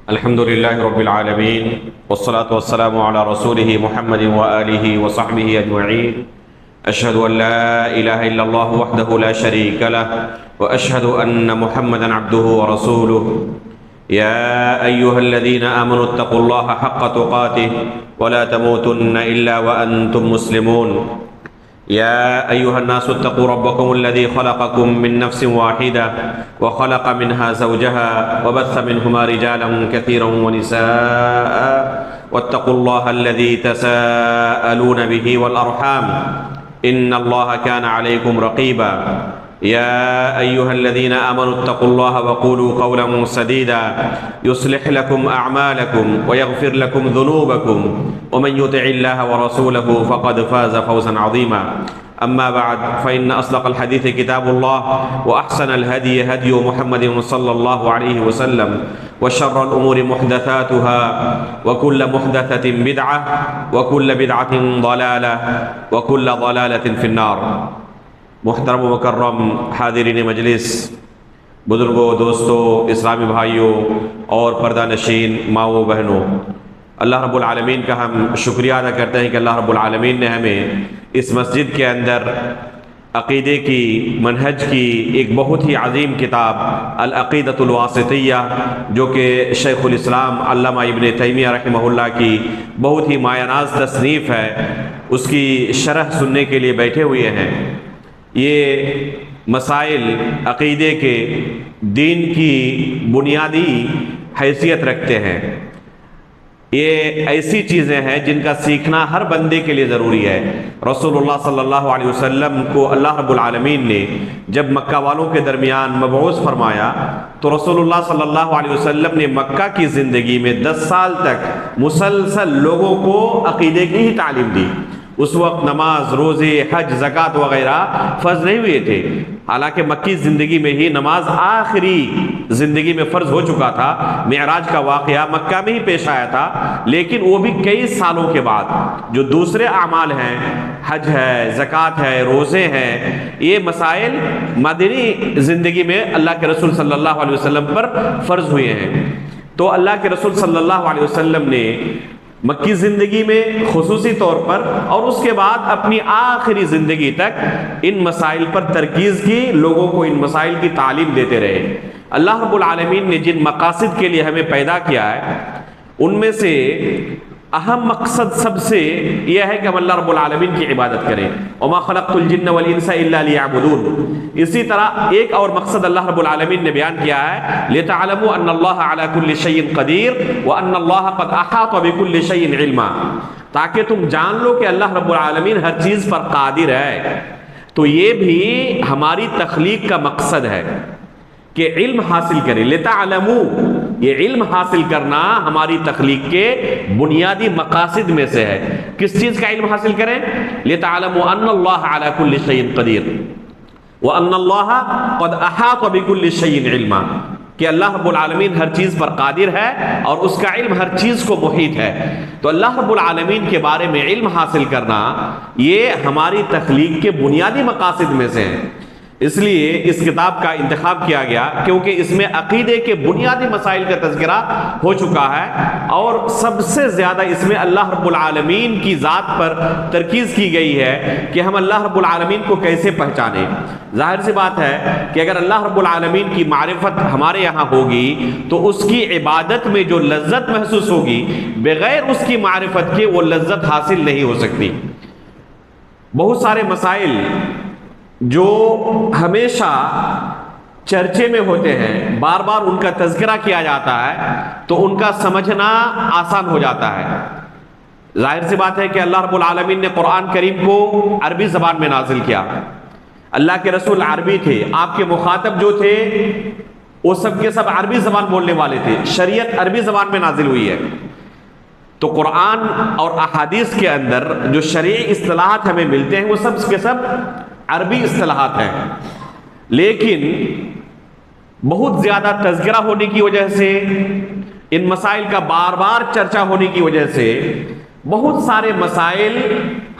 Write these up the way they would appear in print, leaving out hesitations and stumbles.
الحمد لله رب العالمين والصلاة والسلام على رسوله محمد وآله وصحبه أجمعين. أشهد أن لا إله إلا الله وحده لا شريك له وأشهد أن محمدا عبده ورسوله. يا أيها الذين آمنوا اتقوا الله حق تقاته ولا تموتن إلا وأنتم مسلمون. يا أيها الناس اتقوا ربكم الذي خلقكم من نفس واحدة وخلق منها زوجها وبث منهما رجالا كثيرا ونساء واتقوا الله الذي تساءلون به والأرحام إن الله كان عليكم رقيبا. يا أيها الذين آمنوا اتقوا الله وقولوا قولا سديدا يصلح لكم أعمالكم ويغفر لكم ذنوبكم ومن يطع الله ورسوله فقد فاز فوزا عظيما. أما بعد فإن أصدق الحديث كتاب الله وأحسن الهدي هدي محمد صلى الله عليه وسلم وشر الأمور محدثاتها وكل محدثة بدعة وكل بدعة ضلالة وكل ضلالة في النار. محترم و مکرم حاضرین مجلس، بزرگوں، دوستوں، اسلامی بھائیوں اور پردہ نشین ماؤں بہنوں، اللہ رب العالمین کا ہم شکریہ ادا کرتے ہیں کہ اللہ رب العالمین نے ہمیں اس مسجد کے اندر عقیدے کی منہج کی ایک بہت ہی عظیم کتاب العقیدۃ الواسطیہ، جو کہ شیخ الاسلام علامہ ابن تیمیہ رحمہ اللہ کی بہت ہی مایہ ناز تصنیف ہے، اس کی شرح سننے کے لیے بیٹھے ہوئے ہیں. یہ مسائل عقیدے کے دین کی بنیادی حیثیت رکھتے ہیں. یہ ایسی چیزیں ہیں جن کا سیکھنا ہر بندے کے لیے ضروری ہے. رسول اللہ صلی اللہ علیہ وسلم کو اللہ رب العالمین نے جب مکہ والوں کے درمیان مبعوث فرمایا تو رسول اللہ صلی اللہ علیہ وسلم نے مکہ کی زندگی میں 10 سال تک مسلسل لوگوں کو عقیدے کی ہی تعلیم دی. اس وقت نماز، روزے، حج، زکوٰۃ وغیرہ فرض نہیں ہوئے تھے، حالانکہ مکی زندگی میں ہی نماز آخری زندگی میں فرض ہو چکا تھا. معراج کا واقعہ مکہ میں ہی پیش آیا تھا، لیکن وہ بھی کئی سالوں کے بعد. جو دوسرے اعمال ہیں، حج ہے، زکوٰۃ ہے، روزے ہیں، یہ مسائل مدنی زندگی میں اللہ کے رسول صلی اللہ علیہ وسلم پر فرض ہوئے ہیں. تو اللہ کے رسول صلی اللہ علیہ وسلم نے مکی زندگی میں خصوصی طور پر اور اس کے بعد اپنی آخری زندگی تک ان مسائل پر ترکیز کی، لوگوں کو ان مسائل کی تعلیم دیتے رہے. اللہ رب العالمین نے جن مقاصد کے لیے ہمیں پیدا کیا ہے، ان میں سے اہم مقصد سب سے یہ ہے کہ ہم اللہ رب العالمین کی عبادت کریں. وما خلقت الجن والانس الا ليعبدون. اسی طرح ایک اور مقصد اللہ رب العالمین نے بیان کیا ہے، لتعلموا ان اللہ علی کل شیء قدیر وان اللہ قد احاط بكل شیء علما. تاکہ تم جان لو کہ اللہ رب العالمین ہر چیز پر قادر ہے. تو یہ بھی ہماری تخلیق کا مقصد ہے کہ علم حاصل کریں. لتعلموا، یہ علم حاصل کرنا ہماری تخلیق کے بنیادی مقاصد میں سے ہے. کس چیز کا علم حاصل کریں؟ لتعلموا ان اللہ علی کل شیء قدیر وان اللہ قد احاط بكل شیء علما، کہ اللہ رب العالمین ہر چیز پر قادر ہے اور اس کا علم ہر چیز کو محیط ہے. تو اللہ رب العالمین کے بارے میں علم حاصل کرنا یہ ہماری تخلیق کے بنیادی مقاصد میں سے ہے. اس لیے اس کتاب کا انتخاب کیا گیا کیونکہ اس میں عقیدے کے بنیادی مسائل کا تذکرہ ہو چکا ہے، اور سب سے زیادہ اس میں اللہ رب العالمین کی ذات پر ترکیز کی گئی ہے کہ ہم اللہ رب العالمین کو کیسے پہچانیں. ظاہر سی بات ہے کہ اگر اللہ رب العالمین کی معرفت ہمارے یہاں ہوگی تو اس کی عبادت میں جو لذت محسوس ہوگی، بغیر اس کی معرفت کے وہ لذت حاصل نہیں ہو سکتی. بہت سارے مسائل جو ہمیشہ چرچے میں ہوتے ہیں، بار بار ان کا تذکرہ کیا جاتا ہے تو ان کا سمجھنا آسان ہو جاتا ہے. ظاہر سی بات ہے کہ اللہ رب العالمین نے قرآن کریم کو عربی زبان میں نازل کیا. اللہ کے رسول عربی تھے، آپ کے مخاطب جو تھے وہ سب کے سب عربی زبان بولنے والے تھے. شریعت عربی زبان میں نازل ہوئی ہے. تو قرآن اور احادیث کے اندر جو شرعی اصطلاحات ہمیں ملتے ہیں وہ سب کے سب عربی اصطلاحات ہیں. لیکن بہت زیادہ تذکرہ ہونے کی وجہ سے، ان مسائل کا بار بار چرچا ہونے کی وجہ سے بہت سارے مسائل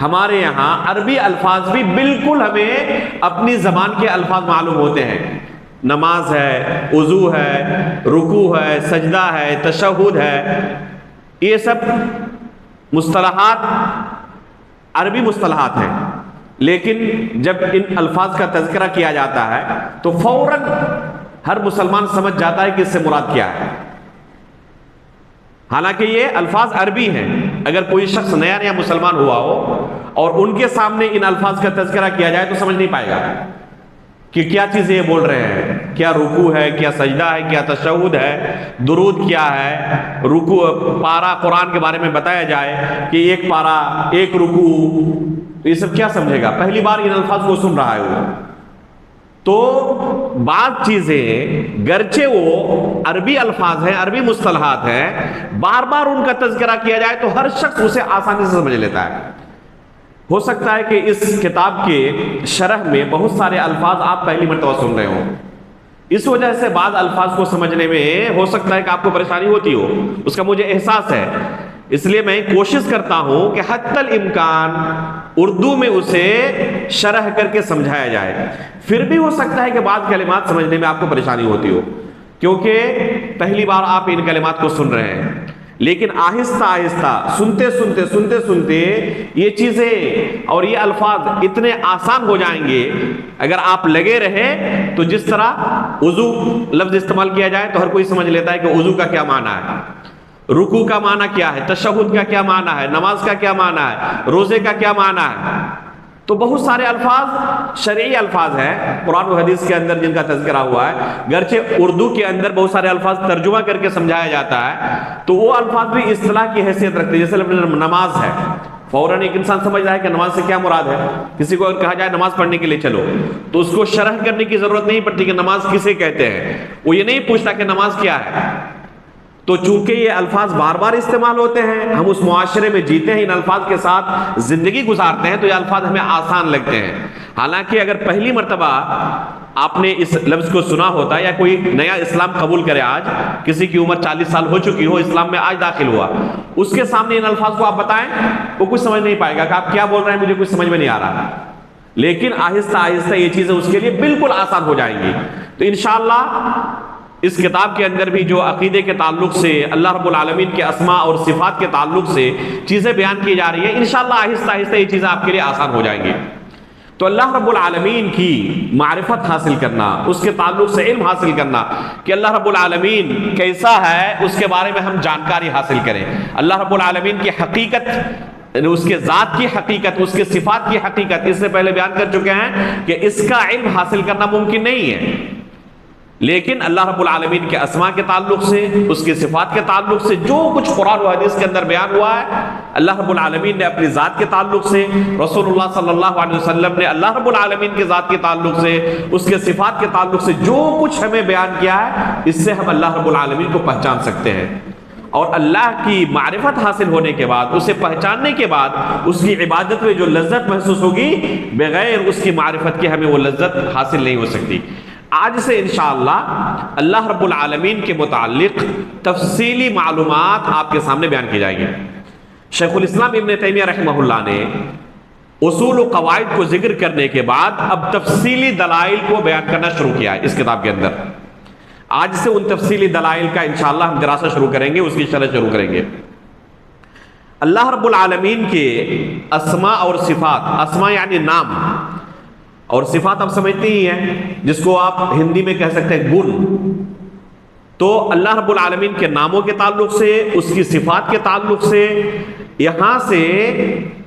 ہمارے یہاں عربی الفاظ بھی بالکل ہمیں اپنی زبان کے الفاظ معلوم ہوتے ہیں، نماز ہے، وضو ہے، رکوع ہے، سجدہ ہے، تشہد ہے، یہ سب مصطلحات عربی مصطلحات ہیں، لیکن جب ان الفاظ کا تذکرہ کیا جاتا ہے تو فوراً ہر مسلمان سمجھ جاتا ہے کہ اس سے مراد کیا ہے، حالانکہ یہ الفاظ عربی ہیں۔ اگر کوئی شخص نیا نیا مسلمان ہوا ہو اور ان کے سامنے ان الفاظ کا تذکرہ کیا جائے تو سمجھ نہیں پائے گا کہ کیا چیزیں یہ بول رہے ہیں، کیا رکوع ہے، کیا سجدہ ہے، کیا تشہد ہے، درود کیا ہے، رکوع پارا قرآن کے بارے میں بتایا جائے کہ ایک پارا ایک رکوع، یہ سب کیا سمجھے گا؟ پہلی بار ان الفاظ کو سن رہا ہے وہ۔ تو بعض چیزیں گرچہ وہ عربی الفاظ ہیں، عربی مصطلحات ہیں، بار بار ان کا تذکرہ کیا جائے تو ہر شخص اسے آسانی سے سمجھ لیتا ہے۔ ہو سکتا ہے کہ اس کتاب کے شرح میں بہت سارے الفاظ آپ پہلی مرتبہ سن رہے ہوں، اس وجہ سے بعض الفاظ کو سمجھنے میں ہو سکتا ہے کہ آپ کو پریشانی ہوتی ہو، اس کا مجھے احساس ہے۔ اس لیے میں کوشش کرتا ہوں کہ حتی الامکان اردو میں اسے شرح کر کے سمجھایا جائے۔ پھر بھی ہو سکتا ہے کہ بعض کلمات سمجھنے میں آپ کو پریشانی ہوتی ہو، کیونکہ پہلی بار آپ ان کلمات کو سن رہے ہیں، لیکن آہستہ آہستہ سنتے سنتے یہ چیزیں اور یہ الفاظ اتنے آسان ہو جائیں گے اگر آپ لگے رہے۔ تو جس طرح وضو لفظ استعمال کیا جائے تو ہر کوئی سمجھ لیتا ہے کہ وضو کا کیا معنی ہے، رکوع کا معنی کیا ہے، تشہد کا کیا معنی ہے، نماز کا کیا معنی ہے، روزے کا کیا معنی ہے۔ تو بہت سارے الفاظ شرعی الفاظ ہیں قرآن و حدیث کے اندر جن کا تذکرہ ہوا ہے، گرچہ اردو کے اندر بہت سارے الفاظ ترجمہ کر کے سمجھایا جاتا ہے تو وہ الفاظ بھی اصطلاح کی حیثیت رکھتے ہیں۔ جیسے لفظ نماز ہے، فوراً ایک انسان سمجھ رہا ہے کہ نماز سے کیا مراد ہے۔ کسی کو اگر کہا جائے نماز پڑھنے کے لیے چلو تو اس کو شرح کرنے کی ضرورت نہیں پڑتی کہ نماز کسے کہتے ہیں، وہ یہ نہیں پوچھتا کہ نماز کیا ہے۔ تو چونکہ یہ الفاظ بار بار استعمال ہوتے ہیں، ہم اس معاشرے میں جیتے ہیں، ان الفاظ کے ساتھ زندگی گزارتے ہیں، تو یہ الفاظ ہمیں آسان لگتے ہیں۔ حالانکہ اگر پہلی مرتبہ آپ نے اس لفظ کو سنا ہوتا یا کوئی نیا اسلام قبول کرے، آج کسی کی عمر 40 سال ہو چکی ہو، اسلام میں آج داخل ہوا، اس کے سامنے ان الفاظ کو آپ بتائیں وہ کچھ سمجھ نہیں پائے گا کہ آپ کیا بول رہے ہیں، مجھے کچھ سمجھ میں نہیں آ رہا۔ لیکن آہستہ آہستہ یہ چیزیں اس کے لیے بالکل آسان ہو جائیں گی۔ تو انشاءاللہ اس کتاب کے اندر بھی جو عقیدے کے تعلق سے، اللہ رب العالمین کے اسماء اور صفات کے تعلق سے چیزیں بیان کی جا رہی ہیں، انشاءاللہ آہستہ آہستہ یہ چیزیں آپ کے لیے آسان ہو جائیں گی۔ تو اللہ رب العالمین کی معرفت حاصل کرنا، اس کے تعلق سے علم حاصل کرنا کہ اللہ رب العالمین کیسا ہے، اس کے بارے میں ہم جانکاری حاصل کریں۔ اللہ رب العالمین کی حقیقت، اس کے ذات کی حقیقت، اس کے صفات کی حقیقت اس سے پہلے بیان کر چکے ہیں کہ اس کا علم حاصل کرنا ممکن نہیں ہے، لیکن اللہ رب العالمین کے اسماء کے تعلق سے، اس کے صفات کے تعلق سے جو کچھ قرآن و حدیث کے اندر بیان ہوا ہے، اللہ رب العالمین نے اپنی ذات کے تعلق سے، رسول اللہ صلی اللہ علیہ وسلم نے اللہ رب العالمین کے ذات کے تعلق سے، اس کے صفات کے تعلق سے جو کچھ ہمیں بیان کیا ہے، اس سے ہم اللہ رب العالمین کو پہچان سکتے ہیں۔ اور اللہ کی معرفت حاصل ہونے کے بعد، اسے پہچاننے کے بعد، اس کی عبادت میں جو لذت محسوس ہوگی، بغیر اس کی معرفت کے ہمیں وہ لذت حاصل نہیں ہو سکتی۔ آج سے انشاءاللہ اللہ رب العالمین کے متعلق تفصیلی معلومات آپ کے سامنے بیان کی جائیں گی۔ شیخ الاسلام ابن تیمیہ رحمہ اللہ نے اصول و قواعد کو ذکر کرنے کے بعد اب تفصیلی دلائل کو بیان کرنا شروع کیا ہے اس کتاب کے اندر۔ آج سے ان تفصیلی دلائل کا انشاءاللہ ہم دراسہ شروع کریں گے، اس کی شرح شروع کریں گے۔ اللہ رب العالمین کے اسماء اور صفات، اسماء یعنی نام، اور صفات آپ سمجھتے ہی ہیں جس کو آپ ہندی میں کہہ سکتے ہیں گن۔ تو اللہ رب العالمین کے ناموں کے تعلق سے، اس کی صفات کے تعلق سے یہاں سے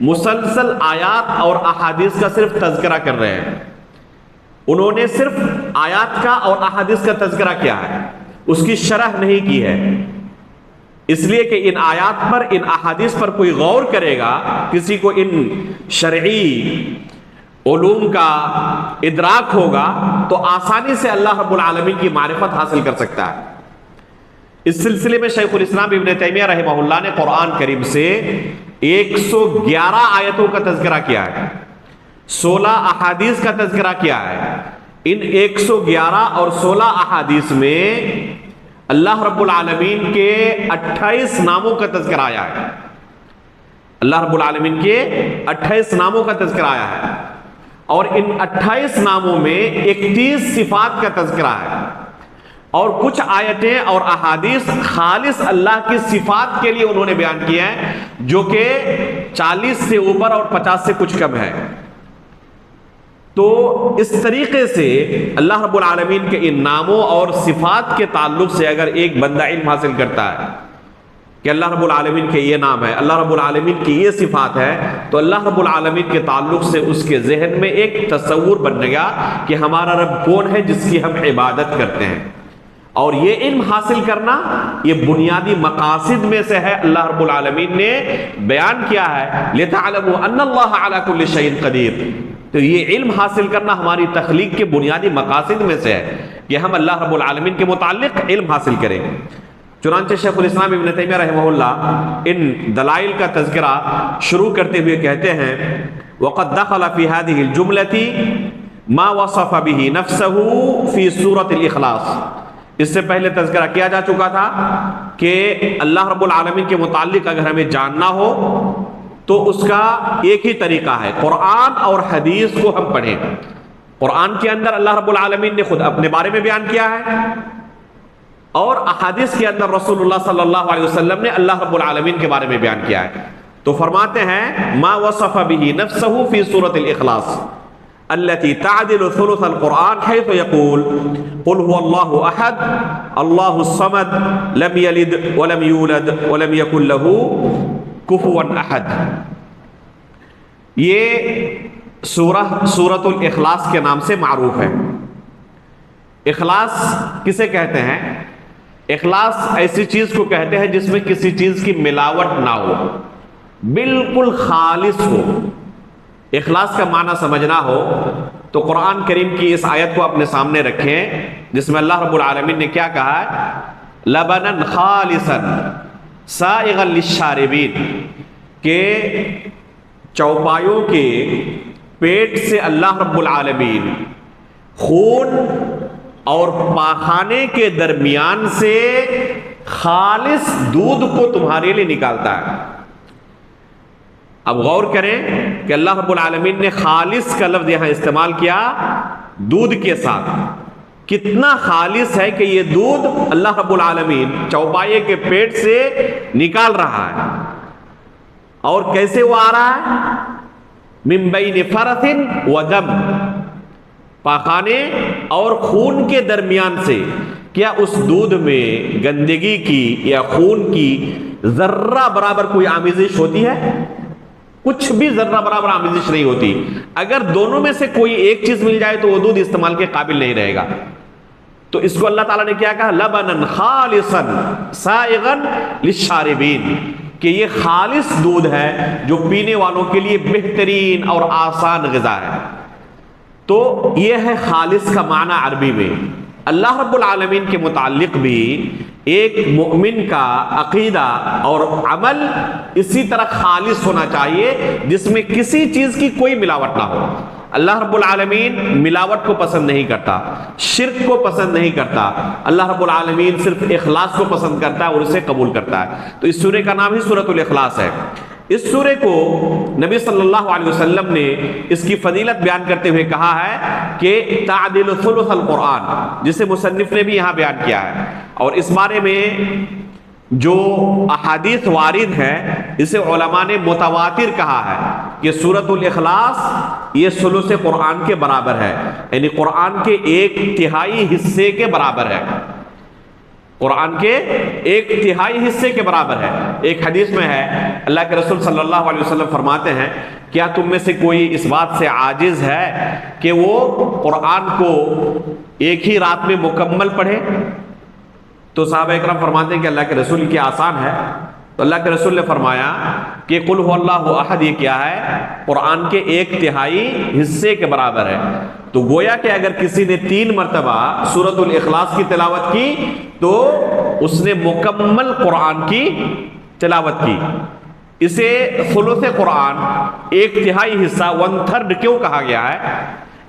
مسلسل آیات اور احادیث کا صرف تذکرہ کر رہے ہیں۔ انہوں نے صرف آیات کا اور احادیث کا تذکرہ کیا ہے، اس کی شرح نہیں کی ہے، اس لیے کہ ان آیات پر، ان احادیث پر کوئی غور کرے گا، کسی کو ان شرعی علوم کا ادراک ہوگا تو آسانی سے اللہ رب العالمین کی معرفت حاصل کر سکتا ہے۔ اس سلسلے میں شیخ الاسلام ابن تیمیہ رحمہ اللہ نے قرآن کریم سے 111 آیتوں کا تذکرہ کیا ہے، 16 احادیث کا تذکرہ کیا ہے۔ ان 111 اور 16 احادیث میں اللہ رب العالمین کے 28 ناموں کا تذکرہ آیا ہے۔ اللہ رب العالمین کے 28 ناموں کا تذکرہ آیا ہے، اور ان 28 ناموں میں 31 صفات کا تذکرہ ہے، اور کچھ آیتیں اور احادیث خالص اللہ کی صفات کے لیے انہوں نے بیان کیا ہے، جو کہ 40 سے اوپر اور 50 سے کچھ کم ہے۔ تو اس طریقے سے اللہ رب العالمین کے ان ناموں اور صفات کے تعلق سے اگر ایک بندہ علم حاصل کرتا ہے کہ اللہ رب العالمین کے یہ نام ہے، اللہ رب العالمین کی یہ صفات ہے، تو اللہ رب العالمین کے تعلق سے اس کے ذہن میں ایک تصور بن گیا کہ ہمارا رب کون ہے جس کی ہم عبادت کرتے ہیں۔ اور یہ علم حاصل کرنا یہ بنیادی مقاصد میں سے ہے۔ اللہ رب العالمین نے بیان کیا ہے لِتَعْلَمُوا أَنَّ اللَّهَ عَلَى كُلِّ شَيْءٍ قَدِيرٌ، تو یہ علم حاصل کرنا ہماری تخلیق کے بنیادی مقاصد میں سے ہے کہ ہم اللہ رب العالمین کے متعلق علم حاصل کریں۔ چنانچہ شیخ الاسلام ابن تیمیہ رحمہ اللہ ان دلائل کا تذکرہ شروع کرتے ہوئے کہتے ہیں وَقَدْ دَخَلَ فِي هَذِهِ الْجُمْلَةِ مَا وَصَفَ بِهِ نَفْسَهُ فِي سُورَةِ الْإِخْلَاصِ، اس سے پہلے تذکرہ کیا جا چکا تھا کہ اللہ رب العالمین کے متعلق اگر ہمیں جاننا ہو تو اس کا ایک ہی طریقہ ہے، قرآن اور حدیث کو ہم پڑھیں۔ قرآن کے اندر اللہ رب العالمین نے خود اپنے بارے میں بیان کیا ہے، اور احادیث کے اندر رسول اللہ صلی اللہ علیہ وسلم نے اللہ رب العالمین کے بارے میں بیان کیا ہے۔ تو فرماتے ہیں ما وصف به نفسه في سورة الإخلاص التي تعدل ثلث القرآن حيث يقول قل هو الله أحد الله الصمد لم يلد ولم يولد ولم يكن له كفوا أحد۔ یہ سورۃ الاخلاص کے نام سے معروف ہے۔ اخلاص کسے کہتے ہیں؟ اخلاص ایسی چیز کو کہتے ہیں جس میں کسی چیز کی ملاوٹ نہ ہو، بالکل خالص ہو۔ اخلاص کا معنی سمجھنا ہو تو قرآن کریم کی اس آیت کو اپنے سامنے رکھیں جس میں اللہ رب العالمین نے کیا کہا ہے لبنا خالصا سائغا للشاربین، کہ چوپایوں کے پیٹ سے اللہ رب العالمین خون اور پاخانے کے درمیان سے خالص دودھ کو تمہارے لیے نکالتا ہے۔ اب غور کریں کہ اللہ رب العالمین نے خالص کا لفظ یہاں استعمال کیا دودھ کے ساتھ۔ کتنا خالص ہے کہ یہ دودھ اللہ رب العالمین چوپائے کے پیٹ سے نکال رہا ہے، اور کیسے وہ آ رہا ہے؟ من بین فرث و دم، پاخانے اور خون کے درمیان سے۔ کیا اس دودھ میں گندگی کی یا خون کی ذرہ برابر کوئی آمیزش ہوتی ہے؟ کچھ بھی ذرہ برابر آمیزش نہیں ہوتی۔ اگر دونوں میں سے کوئی ایک چیز مل جائے تو وہ دودھ استعمال کے قابل نہیں رہے گا۔ تو اس کو اللہ تعالیٰ نے کیا کہا لبنا خالصا سائغا للشاربین، کہ یہ خالص دودھ ہے جو پینے والوں کے لیے بہترین اور آسان غذا ہے۔ تو یہ ہے خالص کا معنی عربی میں۔ اللہ رب العالمین کے متعلق بھی ایک مؤمن کا عقیدہ اور عمل اسی طرح خالص ہونا چاہیے جس میں کسی چیز کی کوئی ملاوٹ نہ ہو۔ اللہ رب العالمین ملاوٹ کو پسند نہیں کرتا، شرک کو پسند نہیں کرتا۔ اللہ رب العالمین صرف اخلاص کو پسند کرتا ہے اور اسے قبول کرتا ہے۔ تو اس سورہ کا نام ہی سورۃ الاخلاص ہے۔ اس سورہ کو نبی صلی اللہ علیہ وسلم نے اس کی فضیلت بیان کرتے ہوئے کہا ہے کہ تعدل ثلث القرآن، جسے مصنف نے بھی یہاں بیان کیا ہے، اور اس بارے میں جو احادیث وارد ہیں اسے علماء نے متواتر کہا ہے کہ سورۃ الاخلاص یہ ثلث قرآن کے برابر ہے، یعنی قرآن کے 1/3 حصے کے برابر ہے، قرآن کے 1/3 حصے کے برابر ہے۔ ایک حدیث میں ہے اللہ کے رسول صلی اللہ علیہ وسلم فرماتے ہیں کیا تم میں سے کوئی اس بات سے عاجز ہے کہ وہ قرآن کو ایک ہی رات میں مکمل پڑھے؟ تو صحابہ اکرام فرماتے ہیں کہ اللہ کے رسول کیا آسان ہے؟ تو اللہ کے رسول نے فرمایا کہ قل هو اللہ احد یہ کیا ہے؟ قرآن کے 1/3 حصے کے برابر ہے۔ تو گویا کہ اگر کسی نے 3 مرتبہ سورۃ الاخلاص کی تلاوت کی تو اس نے مکمل قرآن کی تلاوت کی۔ اسے ثلث قرآن 1/3 حصہ 1/3 کیوں کہا گیا ہے؟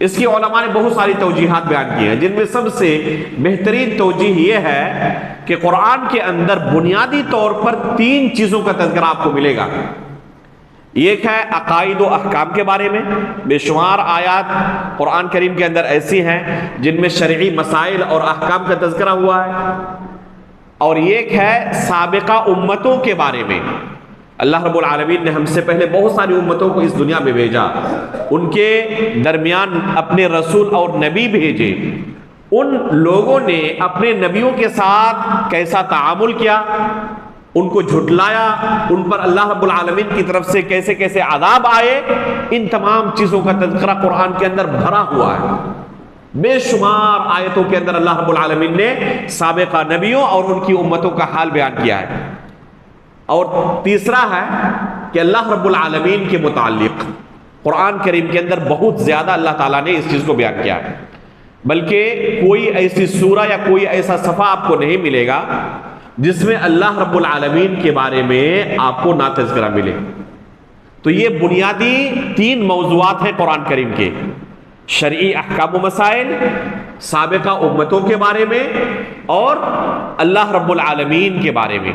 اس کی علماء نے بہت ساری توجیحات بیان کی ہیں، جن میں سب سے بہترین توجیح یہ ہے کہ قرآن کے اندر بنیادی طور پر 3 چیزوں کا تذکرہ آپ کو ملے گا۔ ایک ہے عقائد و احکام کے بارے میں، بے شمار آیات قرآن کریم کے اندر ایسی ہیں جن میں شرعی مسائل اور احکام کا تذکرہ ہوا ہے، اور ایک ہے سابقہ امتوں کے بارے میں۔ اللہ رب العالمین نے ہم سے پہلے بہت ساری امتوں کو اس دنیا میں بھیجا، ان کے درمیان اپنے رسول اور نبی بھیجے، ان لوگوں نے اپنے نبیوں کے ساتھ کیسا تعامل کیا، ان کو جھٹلایا، ان پر اللہ رب العالمین کی طرف سے کیسے کیسے عذاب آئے، ان تمام چیزوں کا تذکرہ قرآن کے اندر بھرا ہوا ہے۔ بے شمار آیتوں کے اندر اللہ رب العالمین نے سابقہ نبیوں اور ان کی امتوں کا حال بیان کیا ہے۔ اور تیسرا ہے کہ اللہ رب العالمین کے متعلق قرآن کریم کے اندر بہت زیادہ اللہ تعالیٰ نے اس چیز کو بیان کیا ہے، بلکہ کوئی ایسی سورہ یا کوئی ایسا صفحہ آپ کو نہیں ملے گا جس میں اللہ رب العالمین کے بارے میں آپ کو نہ تذکرہ ملے۔ تو یہ بنیادی 3 موضوعات ہیں قرآن کریم کے، شرعی احکام و مسائل، سابقہ امتوں کے بارے میں، اور اللہ رب العالمین کے بارے میں۔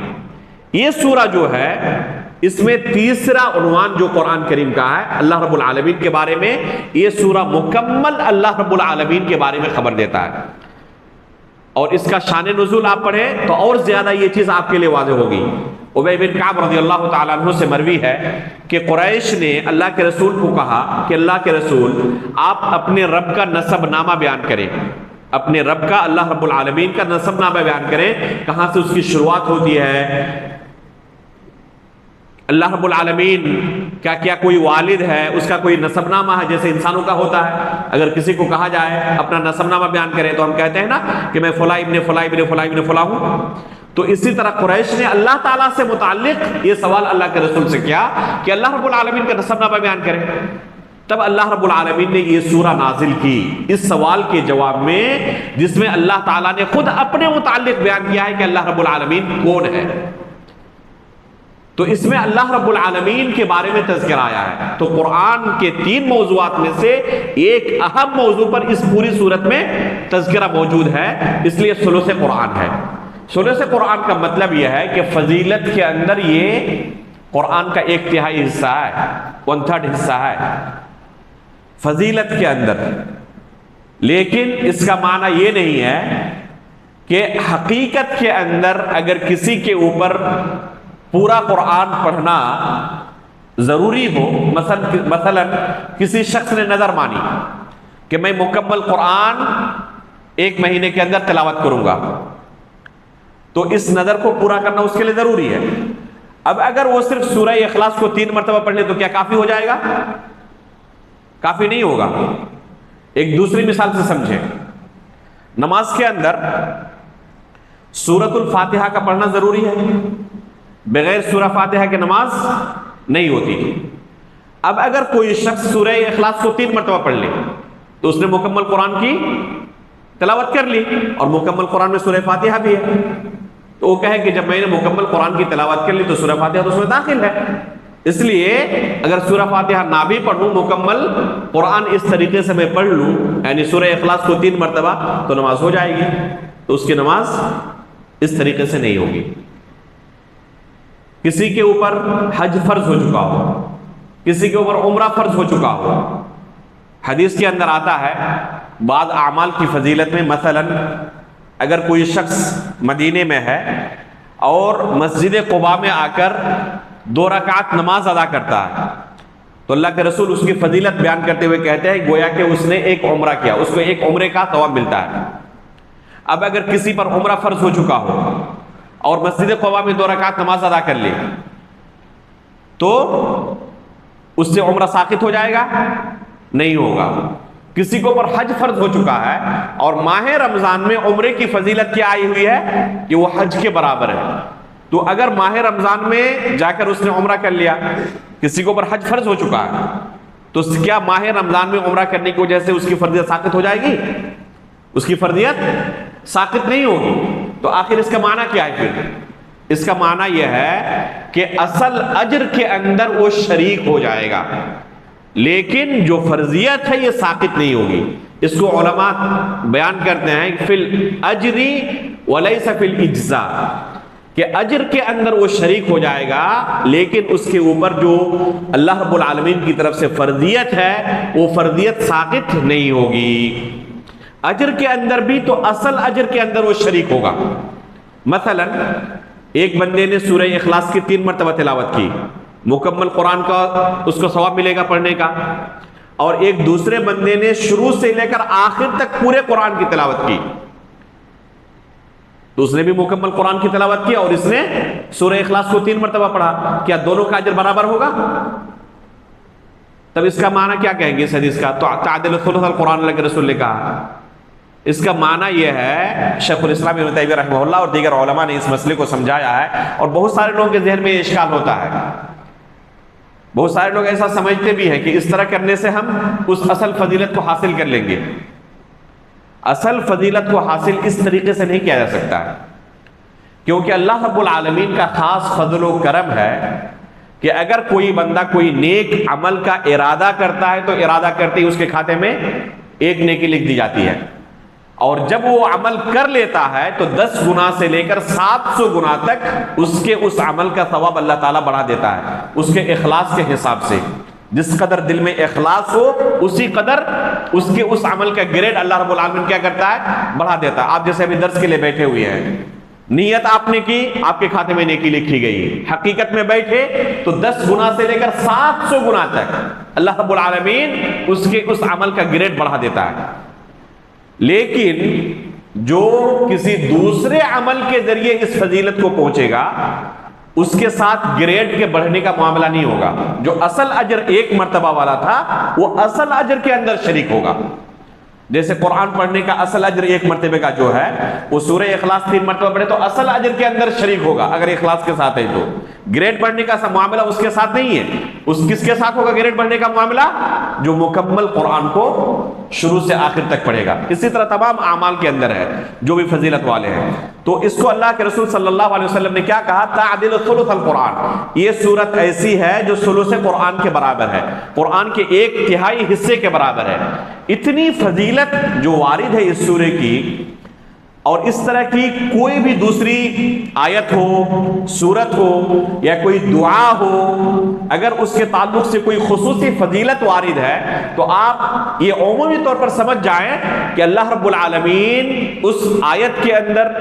یہ سورہ جو ہے اس میں تیسرا عنوان جو قرآن کریم کا ہے اللہ رب العالمین کے بارے میں، یہ سورہ مکمل اللہ رب العالمین کے بارے میں خبر دیتا ہے، اور اس کا شان نزول آپ پڑھیں تو اور زیادہ یہ چیز آپ کے لیے واضح ہوگی۔ ابی بن کعب رضی اللہ تعالیٰ عنہ سے مروی ہے کہ قریش نے اللہ کے رسول کو کہا کہ اللہ کے رسول آپ اپنے رب کا نسب نامہ بیان کریں، اپنے رب کا، اللہ رب العالمین کا نسب نامہ بیان کریں، کہاں سے اس کی شروعات ہوتی ہے، اللہ رب العالمین کا کیا کوئی والد ہے، اس کا کوئی نسب نامہ ہے جیسے انسانوں کا ہوتا ہے۔ اگر کسی کو کہا جائے اپنا نسب نامہ بیان کرے تو ہم کہتے ہیں نا کہ میں فلاں ابن فلاں ابن فلاں ابن فلاں ہوں۔ تو اسی طرح قریش نے اللہ تعالیٰ سے متعلق یہ سوال اللہ کے رسول سے کیا کہ اللہ رب العالمین کا نسب نامہ بیان کرے۔ تب اللہ رب العالمین نے یہ سورہ نازل کی اس سوال کے جواب میں، جس میں اللہ تعالیٰ نے خود اپنے متعلق بیان کیا ہے کہ اللہ رب العالمین کون ہے۔ تو اس میں اللہ رب العالمین کے بارے میں تذکرہ آیا ہے۔ تو قرآن کے 3 موضوعات میں سے ایک اہم موضوع پر اس پوری صورت میں تذکرہ موجود ہے، اس لیے ثلث قرآن ہے۔ ثلث قرآن کا مطلب یہ ہے کہ فضیلت کے اندر یہ قرآن کا 1/3 حصہ ہے، 1/3 حصہ ہے فضیلت کے اندر، لیکن اس کا معنی یہ نہیں ہے کہ حقیقت کے اندر اگر کسی کے اوپر پورا قرآن پڑھنا ضروری ہو، مثلا کسی شخص نے نظر مانی کہ میں مکمل قرآن 1 مہینے کے اندر تلاوت کروں گا، تو اس نظر کو پورا کرنا اس کے لیے ضروری ہے۔ اب اگر وہ صرف سورہ اخلاص کو 3 مرتبہ پڑھ لے تو کیا کافی ہو جائے گا؟ کافی نہیں ہوگا۔ ایک دوسری مثال سے سمجھیں، نماز کے اندر سورۃ الفاتحہ کا پڑھنا ضروری ہے، بغیر سورہ فاتحہ کے نماز نہیں ہوتی۔ اب اگر کوئی شخص سورہ اخلاص کو 3 مرتبہ پڑھ لے تو اس نے مکمل قرآن کی تلاوت کر لی، اور مکمل قرآن میں سورہ فاتحہ بھی ہے، تو وہ کہے کہ جب میں نے مکمل قرآن کی تلاوت کر لی تو سورہ فاتحہ تو اس میں داخل ہے، اس لیے اگر سورہ فاتحہ نہ بھی پڑھوں، مکمل قرآن اس طریقے سے میں پڑھ لوں، یعنی سورہ اخلاص کو 3 مرتبہ، تو نماز ہو جائے گی۔ تو اس کی نماز اس طریقے سے نہیں ہوگی۔ کسی کے اوپر حج فرض ہو چکا ہو، کسی کے اوپر عمرہ فرض ہو چکا ہو، حدیث کے اندر آتا ہے بعض اعمال کی فضیلت میں، مثلا اگر کوئی شخص مدینے میں ہے اور مسجد قباء میں آ کر 2 رکعت نماز ادا کرتا ہے، تو اللہ کے رسول اس کی فضیلت بیان کرتے ہوئے کہتے ہیں گویا کہ اس نے ایک عمرہ کیا، اس کو 1 عمرے کا ثواب ملتا ہے۔ اب اگر کسی پر عمرہ فرض ہو چکا ہو اور مسجد قباء میں 2 رکعت نماز ادا کر لی تو اس سے عمرہ ساقط ہو جائے گا؟ نہیں ہوگا۔ کسی کو پر حج فرض ہو چکا ہے اور ماہ رمضان میں عمرے کی فضیلت کیا آئی ہوئی ہے کہ وہ حج کے برابر ہے، تو اگر ماہ رمضان میں جا کر اس نے عمرہ کر لیا، کسی کو پر حج فرض ہو چکا ہے، تو کیا ماہ رمضان میں عمرہ کرنے کی وجہ سے اس کی فرضیت ساقط ہو جائے گی؟ اس کی فرضیت ساقط نہیں ہوگی۔ تو آخر اس کا معنی کیا ہے پھر؟ اس کا معنی یہ ہے کہ اصل اجر کے اندر وہ شریک ہو جائے گا، لیکن جو فرضیت ہے یہ ساقط نہیں ہوگی۔ اس کو علماء بیان کرتے ہیں فی الاجر ولیس فی الاجزاء، کہ اجر کے اندر وہ شریک ہو جائے گا، لیکن اس کے اوپر جو اللہ رب العالمین کی طرف سے فرضیت ہے وہ فرضیت ساقط نہیں ہوگی۔ اجر کے اندر بھی تو اصل اجر کے اندر وہ شریک ہوگا۔ مثلا ایک بندے نے سورہ اخلاص کی 3 مرتبہ تلاوت کی، مکمل قرآن کا اس کو ثواب ملے گا پڑھنے کا، اور ایک دوسرے بندے نے شروع سے لے کر آخر تک پورے قرآن کی تلاوت کی، تو اس نے بھی مکمل قرآن کی تلاوت کی اور اس نے سورہ اخلاص کو 3 مرتبہ پڑھا، کیا دونوں کا اجر برابر ہوگا؟ تب اس کا معنی کیا کہیں گے اس حدیث کا؟ تو تعدل ثلث القرآن اللہ کے رسول نے کہا، اس کا معنی یہ ہے، شیخ الاسلام ابن تیمیہ رحمہ اللہ اور دیگر علماء نے اس مسئلے کو سمجھایا ہے، اور بہت سارے لوگوں کے ذہن میں یہ اشکال ہوتا ہے، بہت سارے لوگ ایسا سمجھتے بھی ہیں کہ اس طرح کرنے سے ہم اس اصل فضیلت کو حاصل کر لیں گے۔ اصل فضیلت کو حاصل اس طریقے سے نہیں کیا جا سکتا ہے، کیونکہ اللہ رب العالمین کا خاص فضل و کرم ہے کہ اگر کوئی بندہ کوئی نیک عمل کا ارادہ کرتا ہے تو ارادہ کرتے ہی اس کے کھاتے میں 1 نیکی لکھ دی جاتی ہے، اور جب وہ عمل کر لیتا ہے تو 10 گنا سے لے کر 700 گنا تک اس عمل کا ثواب اللہ تعالیٰ بڑھا دیتا ہے، اس کے اخلاص کے حساب سے۔ جس قدر دل میں اخلاص ہو اسی قدر اس عمل کا گریڈ اللہ رب العالمین کیا کرتا ہے؟ بڑھا دیتا ہے۔ آپ جیسے ابھی درس کے لیے بیٹھے ہوئے ہیں، نیت آپ نے کی، آپ کے کھاتے میں نیکی لکھی گئی، حقیقت میں بیٹھے تو 10 گنا سے لے کر 700 گنا تک اللہ رب العالمین اس عمل کا گریڈ بڑھا دیتا ہے۔ لیکن جو کسی دوسرے عمل کے ذریعے اس فضیلت کو پہنچے گا اس کے ساتھ گریڈ کے بڑھنے کا معاملہ نہیں ہوگا، جو اصل اجر 1 مرتبہ والا تھا وہ اصل اجر کے اندر شریک ہوگا۔ جیسے قرآن پڑھنے کا اصل اجر 1 مرتبے کا جو ہے وہ سورہ اخلاص 3 مرتبہ پڑھے تو اصل اجر کے اندر شریک ہوگا، اگر اخلاص کے ساتھ ہے تو۔ گریڈ بڑھنے کا معاملہ اس کے ساتھ نہیں ہے، کس کے ساتھ ہوگا گریڈ بڑھنے کا معاملہ؟ جو مکمل قرآن کو شروع سے آخر تک پڑھے گا۔ اسی طرح تمام اعمال کے اندر ہے جو بھی فضیلت والے ہیں، تو اس کو اللہ کے رسول صلی اللہ علیہ وسلم نے کیا کہا؟ تعدل ثلث القرآن، یہ صورت ایسی ہے جو ثلث قرآن کے برابر ہے، قرآن کے 1/3 حصے کے برابر ہے۔ اتنی فضیلت جو وارد ہے اس سورے کی، اور اس طرح کی کوئی بھی دوسری آیت ہو، سورت ہو یا کوئی دعا ہو، اگر اس کے تعلق سے کوئی خصوصی فضیلت وارد ہے تو آپ یہ عمومی طور پر سمجھ جائیں کہ اللہ رب العالمین اس آیت کے اندر،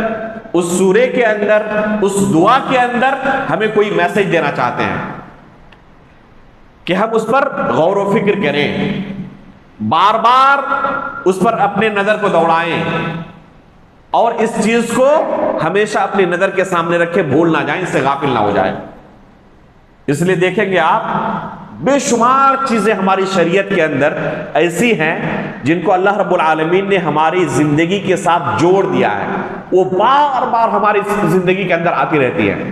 اس سورے کے اندر، اس دعا کے اندر ہمیں کوئی میسج دینا چاہتے ہیں کہ ہم اس پر غور و فکر کریں، بار بار اس پر اپنے نظر کو دوڑائیں، اور اس چیز کو ہمیشہ اپنی نظر کے سامنے رکھے، بھول نہ جائیں، اس سے غافل نہ ہو جائیں۔ اس لیے دیکھیں گے آپ بے شمار چیزیں ہماری شریعت کے اندر ایسی ہیں جن کو اللہ رب العالمین نے ہماری زندگی کے ساتھ جوڑ دیا ہے، وہ بار بار ہماری زندگی کے اندر آتی رہتی ہے۔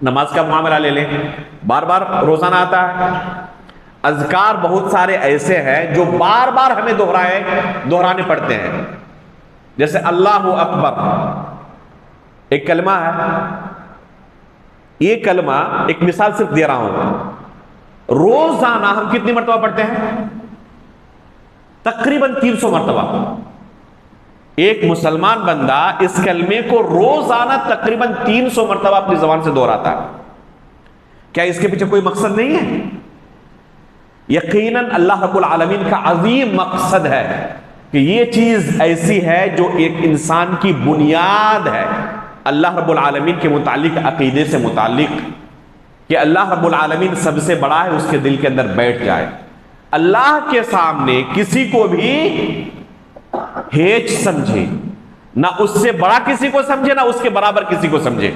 نماز کا معاملہ لے لیں، بار بار روزانہ آتا ہے۔ اذکار بہت سارے ایسے ہیں جو بار بار ہمیں دہرانے پڑتے ہیں، جیسے اللہ اکبر ایک کلمہ ہے، یہ کلمہ ایک مثال صرف دے رہا ہوں، روزانہ ہم کتنی مرتبہ پڑھتے ہیں؟ تقریباً 300 مرتبہ۔ ایک مسلمان بندہ اس کلمے کو روزانہ تقریباً 300 مرتبہ اپنی زبان سے دہراتا ہے۔ کیا اس کے پیچھے کوئی مقصد نہیں ہے؟ یقیناً اللہ رب العالمین کا عظیم مقصد ہے کہ یہ چیز ایسی ہے جو ایک انسان کی بنیاد ہے اللہ رب العالمین کے متعلق، عقیدے سے متعلق، کہ اللہ رب العالمین سب سے بڑا ہے، اس کے دل کے اندر بیٹھ جائے۔ اللہ کے سامنے کسی کو بھی ہیچ سمجھے، نہ اس سے بڑا کسی کو سمجھے، نہ اس کے برابر کسی کو سمجھے۔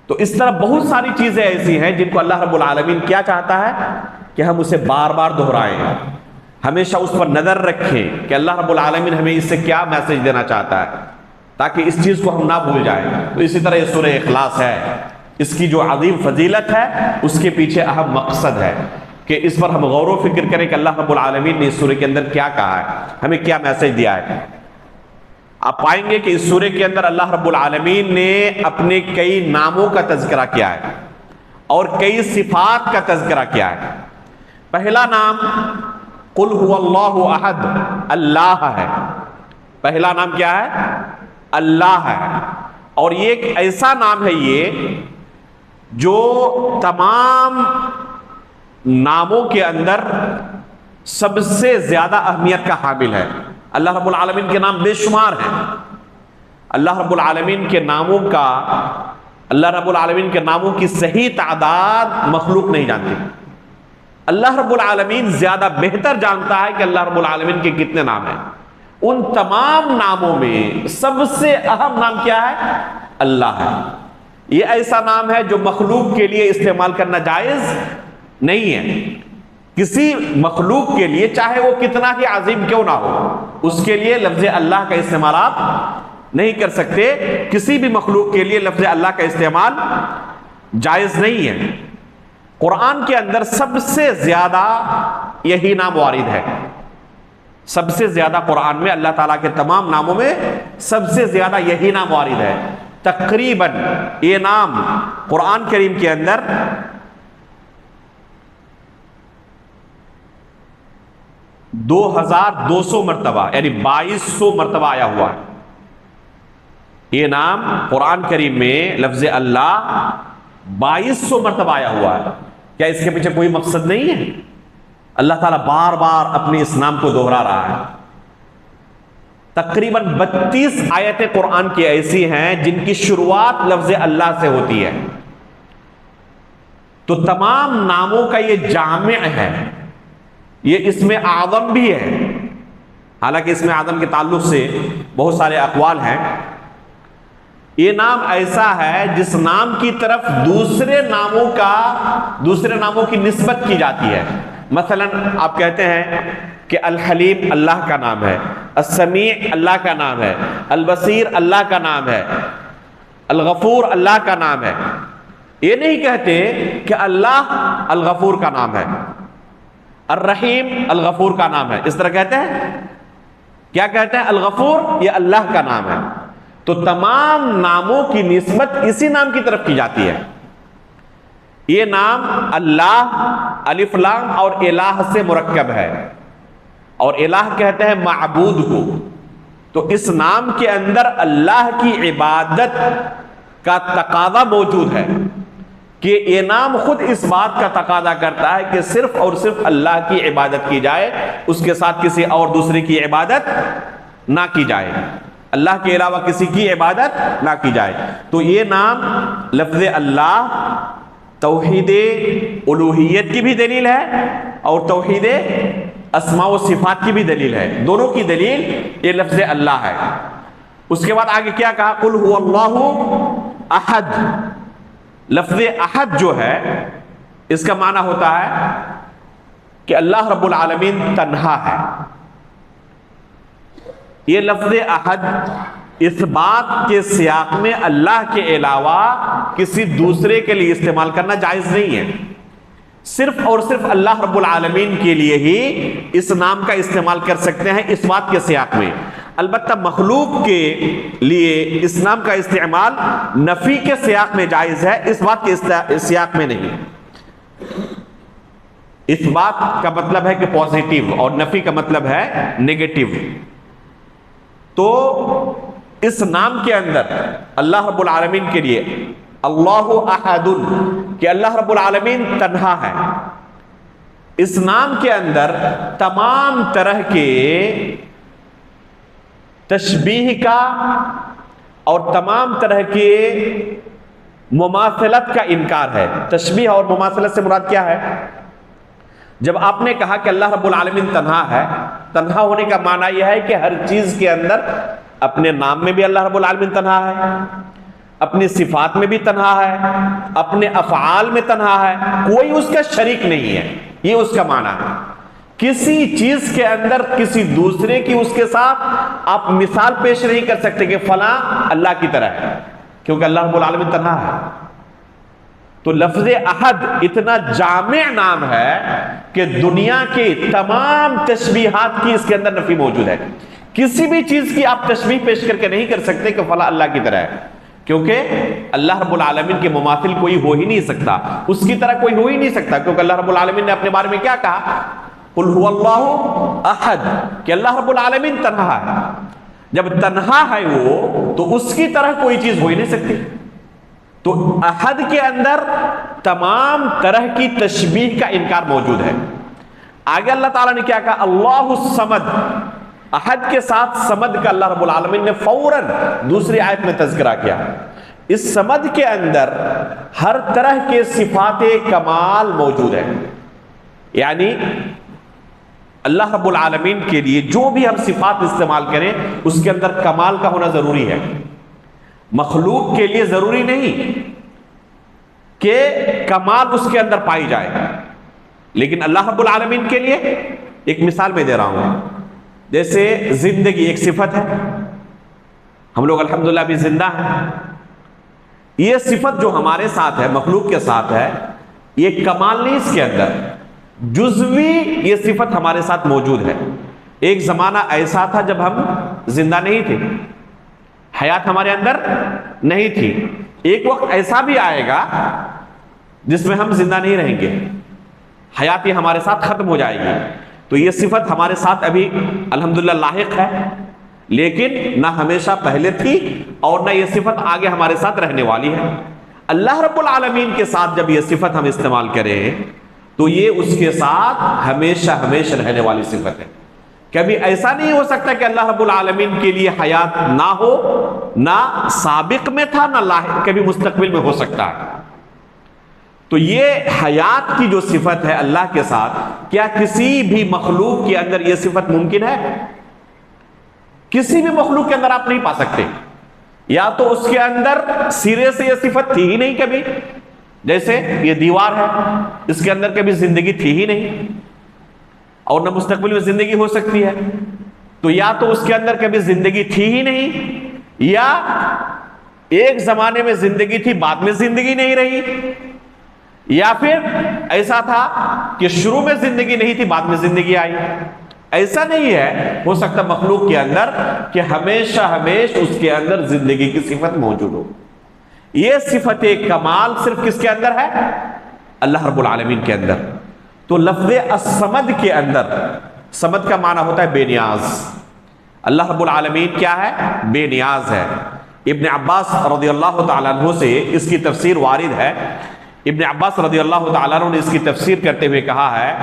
تو اس طرح بہت ساری چیزیں ایسی ہیں جن کو اللہ رب العالمین کیا چاہتا ہے کہ ہم اسے بار بار دہرائیں، ہمیشہ اس پر نظر رکھیں کہ اللہ رب العالمین ہمیں اس سے کیا میسج دینا چاہتا ہے، تاکہ اس چیز کو ہم نہ بھول جائیں۔ تو اسی طرح یہ سورہ اخلاص ہے، اس کی جو عظیم فضیلت ہے اس کے پیچھے اہم مقصد ہے کہ اس پر ہم غور و فکر کریں کہ اللہ رب العالمین نے اس سورہ کے اندر کیا کہا ہے، ہمیں کیا میسج دیا ہے۔ آپ پائیں گے کہ اس سورہ کے اندر اللہ رب العالمین نے اپنے کئی ناموں کا تذکرہ کیا ہے اور کئی صفات کا تذکرہ کیا ہے۔ پہلا نام قل هو اللہ احد، اللہ ہے، پہلا نام کیا ہے؟ اللہ ہے۔ اور یہ ایک ایسا نام ہے یہ جو تمام ناموں کے اندر سب سے زیادہ اہمیت کا حامل ہے۔ اللہ رب العالمین کے نام بے شمار ہیں۔ اللہ رب العالمین کے ناموں کا، اللہ رب العالمین کے ناموں کی صحیح تعداد مخلوق نہیں جانتی۔ اللہ رب العالمین زیادہ بہتر جانتا ہے کہ اللہ رب العالمین کے کتنے نام ہیں۔ ان تمام ناموں میں سب سے اہم نام کیا ہے؟ اللہ ہے۔ یہ ایسا نام ہے جو مخلوق کے لیے استعمال کرنا جائز نہیں ہے۔ کسی مخلوق کے لیے چاہے وہ کتنا ہی عظیم کیوں نہ ہو، اس کے لیے لفظ اللہ کا استعمال آپ نہیں کر سکتے۔ کسی بھی مخلوق کے لیے لفظ اللہ کا استعمال جائز نہیں ہے۔ قرآن کے اندر سب سے زیادہ یہی نام وارد ہے۔ سب سے زیادہ قرآن میں اللہ تعالیٰ کے تمام ناموں میں سب سے زیادہ یہی نام وارد ہے۔ تقریباً یہ نام قرآن کریم کے اندر 2200 مرتبہ یعنی 2200 مرتبہ آیا ہوا ہے۔ یہ نام قرآن کریم میں لفظ اللہ 2200 مرتبہ آیا ہوا ہے۔ کیا اس کے پیچھے کوئی مقصد نہیں ہے؟ اللہ تعالیٰ بار بار اپنے اس نام کو دوہرا رہا ہے۔ تقریباً 32 آیتیں قرآن کی ایسی ہیں جن کی شروعات لفظ اللہ سے ہوتی ہے۔ تو تمام ناموں کا یہ جامع ہے، یہ اسم اعظم بھی ہے۔ حالانکہ اسم اعظم کے تعلق سے بہت سارے اقوال ہیں۔ یہ نام ایسا ہے جس نام کی طرف دوسرے ناموں کی نسبت کی جاتی ہے۔ مثلا آپ کہتے ہیں کہ الحلیم اللہ کا نام ہے، السمیع اللہ کا نام ہے، البصیر اللہ کا نام ہے، الغفور اللہ کا نام ہے۔ یہ نہیں کہتے کہ اللہ الغفور کا نام ہے، الرحیم الغفور کا نام ہے۔ اس طرح کہتے ہیں؟ کیا کہتے ہیں؟ الغفور یہ اللہ کا نام ہے۔ تو تمام ناموں کی نسبت اسی نام کی طرف کی جاتی ہے۔ یہ نام اللہ، الف لام اور الہ سے مرکب ہے، اور الہ کہتے ہیں معبود کو۔ تو اس نام کے اندر اللہ کی عبادت کا تقاضا موجود ہے کہ یہ نام خود اس بات کا تقاضا کرتا ہے کہ صرف اور صرف اللہ کی عبادت کی جائے، اس کے ساتھ کسی اور دوسرے کی عبادت نہ کی جائے، اللہ کے علاوہ کسی کی عبادت نہ کی جائے۔ تو یہ نام لفظ اللہ توحید الوہیت کی بھی دلیل ہے اور توحید اسماء و صفات کی بھی دلیل ہے۔ دونوں کی دلیل یہ لفظ اللہ ہے۔ اس کے بعد آگے کیا کہا؟ قل هو اللہ احد۔ لفظ احد جو ہے اس کا معنی ہوتا ہے کہ اللہ رب العالمین تنہا ہے۔ یہ لفظ احد اس بات کے سیاق میں اللہ کے علاوہ کسی دوسرے کے لیے استعمال کرنا جائز نہیں ہے۔ صرف اور صرف اللہ رب العالمین کے لیے ہی اس نام کا استعمال کر سکتے ہیں اس بات کے سیاق میں۔ البتہ مخلوق کے لیے اس نام کا استعمال نفی کے سیاق میں جائز ہے، اس بات کے سیاق میں نہیں۔ اس بات کا مطلب ہے کہ پازیٹیو، اور نفی کا مطلب ہے نیگیٹو۔ تو اس نام کے اندر اللہ رب العالمین کے لیے اللہ احد، کہ اللہ رب العالمین تنہا ہے، اس نام کے اندر تمام طرح کے تشبیہ کا اور تمام طرح کے مماثلت کا انکار ہے۔ تشبیہ اور مماثلت سے مراد کیا ہے؟ جب آپ نے کہا کہ اللہ رب العالمین تنہا ہے، تنہا ہونے کا معنی یہ ہے کہ ہر چیز کے اندر اپنے نام میں بھی اللہ رب العالمین تنہا ہے، اپنی صفات میں بھی تنہا ہے، اپنے افعال میں تنہا ہے، کوئی اس کا شریک نہیں ہے، یہ اس کا معنی ہے۔ کسی چیز کے اندر کسی دوسرے کی اس کے ساتھ آپ مثال پیش نہیں کر سکتے کہ فلاں اللہ کی طرح ہے، کیونکہ اللہ رب العالمین تنہا ہے۔ تو لفظ احد اتنا جامع نام ہے کہ دنیا کے تمام تشبیہات کی اس کے اندر نفی موجود ہے۔ کسی بھی چیز کی آپ تشبیہ پیش کر کے نہیں کر سکتے کہ فلاں اللہ کی طرح ہے، کیونکہ اللہ رب العالمین کے مماثل کوئی ہو ہی نہیں سکتا، اس کی طرح کوئی ہو ہی نہیں سکتا، کیونکہ اللہ رب العالمین نے اپنے بارے میں کیا کہا؟ قل هو اللہ احد، کہ اللہ رب العالمین تنہا ہے۔ جب تنہا ہے وہ تو اس کی طرح کوئی چیز ہو ہی نہیں سکتی. تو احد کے اندر تمام طرح کی تشبیہ کا انکار موجود ہے. آگے اللہ تعالیٰ نے کیا کہا؟ اللہ الصمد. احد کے ساتھ صمد کا اللہ رب العالمین نے فوراً دوسری آیت میں تذکرہ کیا. اس صمد کے اندر ہر طرح کے صفات کمال موجود ہے. یعنی اللہ رب العالمین کے لیے جو بھی ہم صفات استعمال کریں اس کے اندر کمال کا ہونا ضروری ہے. مخلوق کے لیے ضروری نہیں کہ کمال اس کے اندر پائی جائے، لیکن اللہ رب العالمین کے لیے ایک مثال میں دے رہا ہوں. جیسے زندگی ایک صفت ہے، ہم لوگ الحمدللہ بھی زندہ ہیں. یہ صفت جو ہمارے ساتھ ہے، مخلوق کے ساتھ ہے، یہ کمال نہیں، اس کے اندر جزوی یہ صفت ہمارے ساتھ موجود ہے. ایک زمانہ ایسا تھا جب ہم زندہ نہیں تھے، حیات ہمارے اندر نہیں تھی. ایک وقت ایسا بھی آئے گا جس میں ہم زندہ نہیں رہیں گے، حیات یہ ہمارے ساتھ ختم ہو جائے گی. تو یہ صفت ہمارے ساتھ ابھی الحمدللہ لاحق ہے، لیکن نہ ہمیشہ پہلے تھی اور نہ یہ صفت آگے ہمارے ساتھ رہنے والی ہے. اللہ رب العالمین کے ساتھ جب یہ صفت ہم استعمال کریں تو یہ اس کے ساتھ ہمیشہ ہمیشہ رہنے والی صفت ہے. کبھی ایسا نہیں ہو سکتا کہ اللہ رب العالمین کے لیے حیات نہ ہو، نہ سابق میں تھا نہ لاحق، کبھی مستقبل میں ہو سکتا ہے. تو یہ حیات کی جو صفت ہے اللہ کے ساتھ، کیا کسی بھی مخلوق کے اندر یہ صفت ممکن ہے؟ کسی بھی مخلوق کے اندر آپ نہیں پا سکتے. یا تو اس کے اندر سرے سے یہ صفت تھی ہی نہیں کبھی، جیسے یہ دیوار ہے، اس کے اندر کبھی زندگی تھی ہی نہیں اور نہ مستقبل میں زندگی ہو سکتی ہے. تو یا تو اس کے اندر کبھی زندگی تھی ہی نہیں، یا ایک زمانے میں زندگی تھی بعد میں زندگی نہیں رہی، یا پھر ایسا تھا کہ شروع میں زندگی نہیں تھی بعد میں زندگی آئی. ایسا نہیں ہے. ہو سکتا مخلوق کے اندر کہ ہمیشہ ہمیشہ اس کے اندر زندگی کی صفت موجود ہو. یہ صفت کمال صرف کس کے اندر ہے؟ اللہ رب العالمین کے اندر. تو لفظ الصمد کے اندر، صمد کا معنی ہوتا ہے بے نیاز. اللہ رب العالمین کیا ہے؟ بے نیاز ہے. ابن عباس رضی اللہ تعالیٰ عنہ سے اس کی تفسیر وارد ہے. ابن عباس رضی اللہ تعالیٰ عنہ نے اس کی تفسیر کرتے ہوئے کہا ہے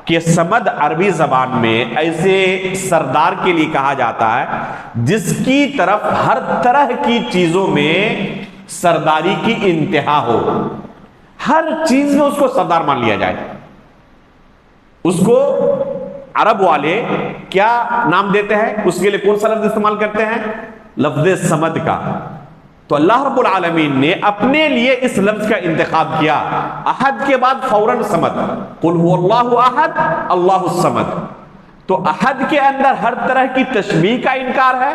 کہ صمد عربی زبان میں ایسے سردار کے لیے کہا جاتا ہے جس کی طرف ہر طرح کی چیزوں میں سرداری کی انتہا ہو. ہر چیز میں اس کو سردار مان لیا جائے. اس کو عرب والے کیا نام دیتے ہیں؟ اس کے لیے کون سا لفظ استعمال کرتے ہیں؟ لفظ صمد کا. تو اللہ رب العالمین نے اپنے لیے اس لفظ کا انتخاب کیا. احد کے بعد فوراً صمد. قل هو اللہ احد اللہ الصمد. تو احد کے اندر ہر طرح کی تشبیہ کا انکار ہے،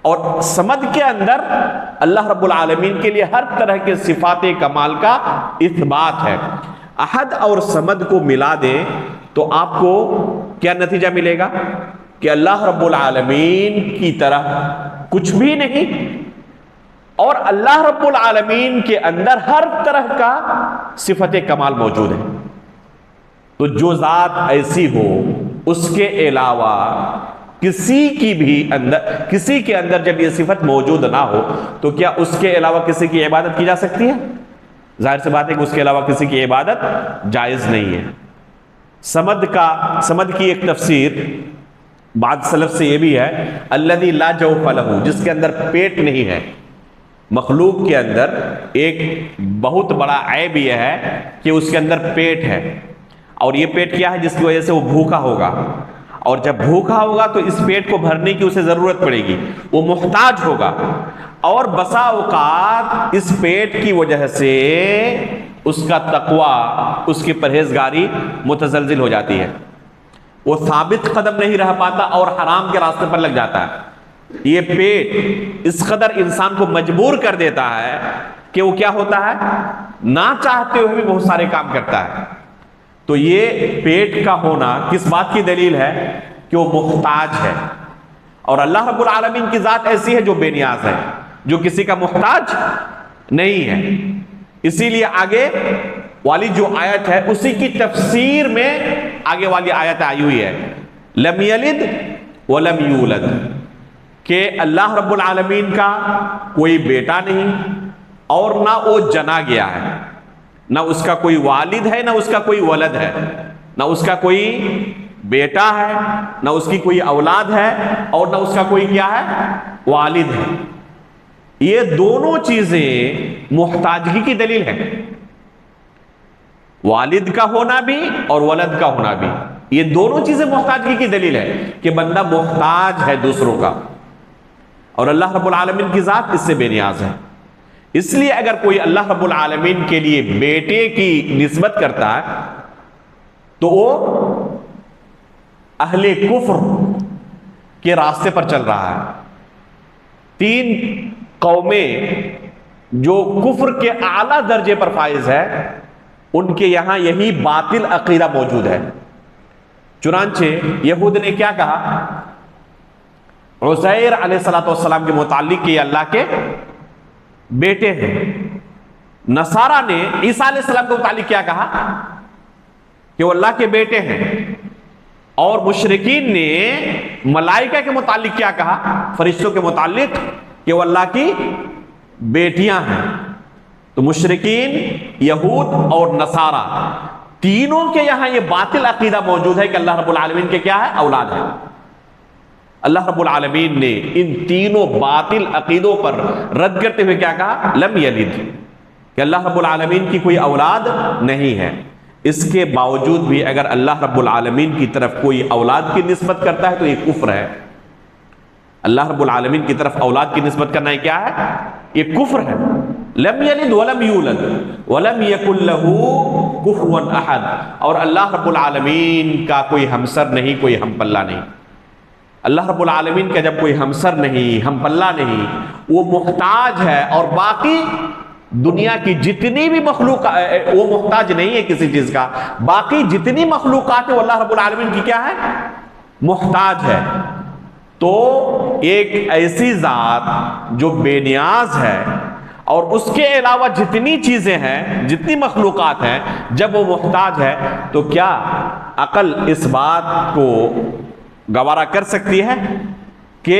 اور صمد کے اندر اللہ رب العالمین کے لیے ہر طرح کے صفات کمال کا اثبات ہے. احد اور صمد کو ملا دیں تو آپ کو کیا نتیجہ ملے گا؟ کہ اللہ رب العالمین کی طرح کچھ بھی نہیں، اور اللہ رب العالمین کے اندر ہر طرح کا صفت کمال موجود ہے. تو جو ذات ایسی ہو اس کے علاوہ کسی کے اندر جب یہ صفت موجود نہ ہو تو کیا اس کے علاوہ کسی کی عبادت کی جا سکتی ہے؟ ظاہر سی بات ہے کہ اس کے علاوہ کسی کی عبادت جائز نہیں ہے. صمد کی ایک تفسیر بعض سلف سے یہ بھی ہے، الذی لا جوف لہ، جس کے اندر پیٹ نہیں ہے. مخلوق کے اندر ایک بہت بڑا عیب یہ ہے کہ اس کے اندر پیٹ ہے، اور یہ پیٹ کیا ہے؟ جس کی وجہ سے وہ بھوکا ہوگا، اور جب بھوکا ہوگا تو اس پیٹ کو بھرنے کی اسے ضرورت پڑے گی، وہ محتاج ہوگا، اور بسا اوقات اس پیٹ کی وجہ سے اس کا تقوی، اس کی پرہیزگاری متزلزل ہو جاتی ہے. وہ ثابت قدم نہیں رہ پاتا اور حرام کے راستے پر لگ جاتا ہے. یہ پیٹ اس قدر انسان کو مجبور کر دیتا ہے کہ وہ کیا ہوتا ہے؟ نہ چاہتے ہوئے بھی بہت سارے کام کرتا ہے. تو یہ پیٹ کا ہونا کس بات کی دلیل ہے؟ کہ وہ محتاج ہے. اور اللہ رب العالمین کی ذات ایسی ہے جو بے نیاز ہے، جو کسی کا محتاج نہیں ہے. اسی لیے آگے والی جو آیت ہے اسی کی تفسیر میں آگے والی آیت آئی ہوئی ہے، لم یلد ولم یولد، کہ اللہ رب العالمین کا کوئی بیٹا نہیں اور نہ وہ جنا گیا ہے، نہ اس کا کوئی والد ہے نہ اس کا کوئی ولد ہے، نہ اس کا کوئی بیٹا ہے نہ اس کی کوئی اولاد ہے اور نہ اس کا کوئی کیا ہے والد ہے۔ یہ دونوں چیزیں محتاجگی کی دلیل ہے، والد کا ہونا بھی اور ولد کا ہونا بھی، یہ دونوں چیزیں محتاجگی کی دلیل ہے کہ بندہ محتاج ہے دوسروں کا، اور اللہ رب العالمین کی ذات اس سے بے نیاز ہے۔ اس لیے اگر کوئی اللہ رب العالمین کے لیے بیٹے کی نسبت کرتا ہے تو وہ اہل کفر کے راستے پر چل رہا ہے۔ تین قومیں جو کفر کے اعلیٰ درجے پر فائز ہے، ان کے یہاں یہی باطل عقیدہ موجود ہے۔ چنانچہ یہود نے کیا کہا عزیر علیہ السلام کے متعلق کہ یہ اللہ کے بیٹے ہیں، نصارہ نے عیسیٰ علیہ السلام کے متعلق کیا کہا کہ وہ اللہ کے بیٹے ہیں، اور مشرکین نے ملائکہ کے متعلق کیا کہا، فرشتوں کے متعلق کہ وہ اللہ کی بیٹیاں ہیں۔ تو مشرکین، یہود اور نصارہ تینوں کے یہاں یہ باطل عقیدہ موجود ہے کہ اللہ رب العالمین کے کیا ہے اولاد ہے۔ اللہ رب العالمین نے ان تینوں باطل عقیدوں پر رد کرتے ہوئے کیا کہا لم یلد، کہ اللہ رب العالمین کی کوئی اولاد نہیں ہے۔ اس کے باوجود بھی اگر اللہ رب العالمین کی طرف کوئی اولاد کی نسبت کرتا ہے تو یہ کفر ہے۔ اللہ رب العالمین کی طرف اولاد کی نسبت کرنا یہ کیا ہے؟ یہ کفر ہے۔ لم یلد ولم یولد ولم یکن لہ کفوا احد، اور اللہ رب العالمین کا کوئی ہمسر نہیں، کوئی ہم پلہ نہیں۔ اللہ رب العالمین کا جب کوئی ہمسر نہیں، ہم پلہ نہیں، وہ محتاج ہے، اور باقی دنیا کی جتنی بھی مخلوقات، وہ محتاج نہیں ہے کسی چیز کا، باقی جتنی مخلوقات ہیں وہ اللہ رب العالمین کی کیا ہے محتاج ہے۔ تو ایک ایسی ذات جو بے نیاز ہے اور اس کے علاوہ جتنی چیزیں ہیں، جتنی مخلوقات ہیں، جب وہ محتاج ہے تو کیا عقل اس بات کو گوارا کر سکتی ہے کہ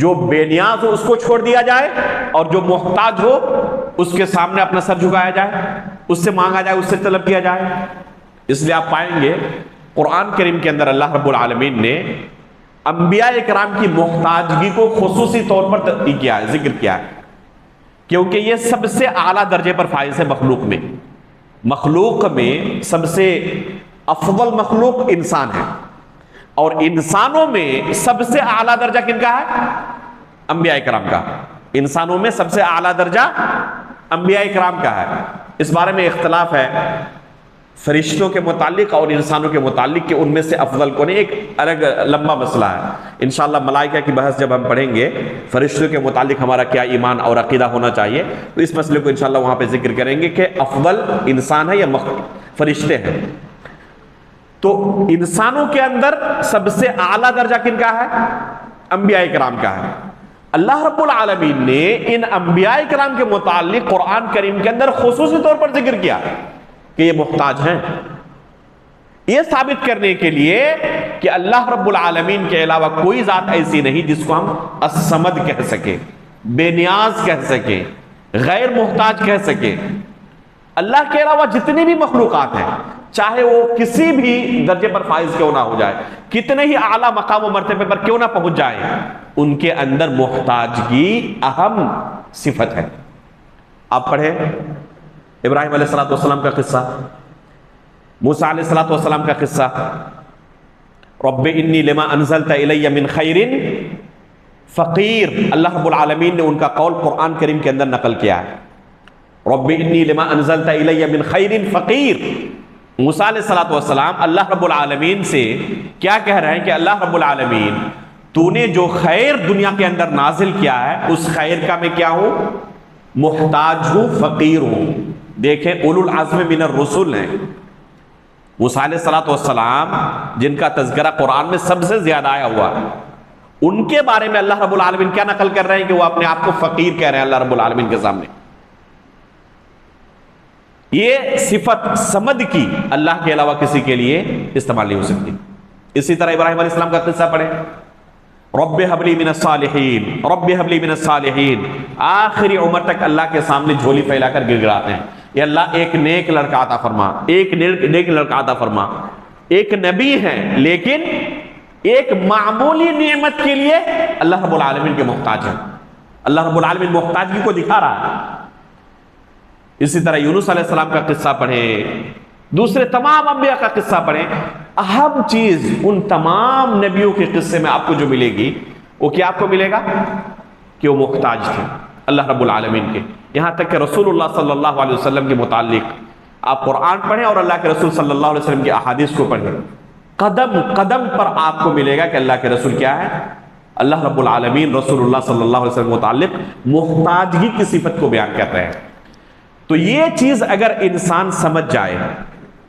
جو بے نیاز ہو اس کو چھوڑ دیا جائے اور جو محتاج ہو اس کے سامنے اپنا سر جھکایا جائے، اس سے مانگا جائے، اس سے طلب کیا جائے؟ اس لیے آپ پائیں گے قرآن کریم کے اندر اللہ رب العالمین نے انبیاء کرام کی محتاجگی کو خصوصی طور پر کیا ہے، ذکر کیا ہے، کیونکہ یہ سب سے اعلیٰ درجے پر فائز ہے۔ مخلوق میں سب سے افضل مخلوق انسان ہے، اور انسانوں میں سب سے اعلیٰ درجہ کن کا ہے؟ انبیاء کرام کا۔ انسانوں میں سب سے اعلیٰ درجہ انبیاء کرام کا ہے۔ اس بارے میں اختلاف ہے فرشتوں کے متعلق اور انسانوں کے متعلق کہ ان میں سے افضل کون ہے، ایک الگ لمبا مسئلہ ہے۔ انشاءاللہ ملائکہ کی بحث جب ہم پڑھیں گے فرشتوں کے متعلق ہمارا کیا ایمان اور عقیدہ ہونا چاہیے، تو اس مسئلے کو انشاءاللہ وہاں پہ ذکر کریں گے کہ افضل انسان ہے یا فرشتے ہیں۔ تو انسانوں کے اندر سب سے اعلیٰ درجہ کن کا ہے؟ انبیاء کرام کا ہے۔ اللہ رب العالمین نے ان انبیاء کرام کے متعلق قرآن کریم کے اندر خصوصی طور پر ذکر کیا کہ یہ محتاج ہیں، یہ ثابت کرنے کے لیے کہ اللہ رب العالمین کے علاوہ کوئی ذات ایسی نہیں جس کو ہم الصمد کہہ سکیں، بے نیاز کہہ سکیں، غیر محتاج کہہ سکیں۔ اللہ کے علاوہ جتنی بھی مخلوقات ہیں، چاہے وہ کسی بھی درجے پر فائز کیوں نہ ہو جائے، کتنے ہی اعلیٰ مقام و مرتبے پر کیوں نہ پہنچ جائیں، ان کے اندر محتاجگی اہم صفت ہے۔ آپ پڑھیں ابراہیم علیہ السلام کا قصہ، موسیٰ علیہ السلام کا قصہ، رب انی لما انزلت الی من خیر فقیر، اللہ رب العالمین نے ان کا قول قرآن کریم کے اندر نقل کیا ہے، رب انی لما انزلت الی من خیر فقیر۔ موسیٰ علیہ السلام اللہ رب العالمین سے کیا کہہ رہے ہیں کہ اللہ رب العالمین تو نے جو خیر دنیا کے اندر نازل کیا ہے اس خیر کا میں کیا ہوں؟ محتاج ہوں، فقیر ہوں۔ دیکھیں اولو العزم من الرسل ہیں موسیٰ علیہ السلام، جن کا تذکرہ قرآن میں سب سے زیادہ آیا ہوا ہے، ان کے بارے میں اللہ رب العالمین کیا نقل کر رہے ہیں کہ وہ اپنے آپ کو فقیر کہہ رہے ہیں اللہ رب العالمین کے سامنے۔ یہ صفت سمد کی اللہ کے علاوہ کسی کے لیے استعمال نہیں ہو سکتی۔ اسی طرح ابراہیم علیہ السلام کا قصہ پڑھیں، رب هب لي من الصالحین، رب هب لي من الصالحین، آخری عمر تک اللہ کے سامنے جھولی پھیلا کر گر گراتے ہیں، یا اللہ ایک نیک لڑکا عطا فرما، ایک نیک لڑکا عطا فرما۔ ایک نبی ہیں لیکن ایک معمولی نعمت کے لیے اللہ رب العالمین کے محتاج ہیں۔ اللہ رب العالمین محتاجگی کو دکھا رہا ہے۔ اسی طرح یونس علیہ السلام کا قصہ پڑھیں، دوسرے تمام انبیاء کا قصہ پڑھیں، اہم چیز ان تمام نبیوں کے قصے میں آپ کو جو ملے گی وہ کیا آپ کو ملے گا کہ وہ محتاج تھے اللہ رب العالمین کے۔ یہاں تک کہ رسول اللہ صلی اللہ علیہ وسلم کے متعلق آپ قرآن پڑھیں اور اللہ کے رسول صلی اللہ علیہ وسلم کی احادیث کو پڑھیں، قدم قدم پر آپ کو ملے گا کہ اللہ کے رسول کیا ہے، اللہ رب العالمین رسول اللہ صلی اللہ علیہ وسلم کے متعلق محتاجگی کی صفت کو بیان کر رہے ہیں۔ تو یہ چیز اگر انسان سمجھ جائے،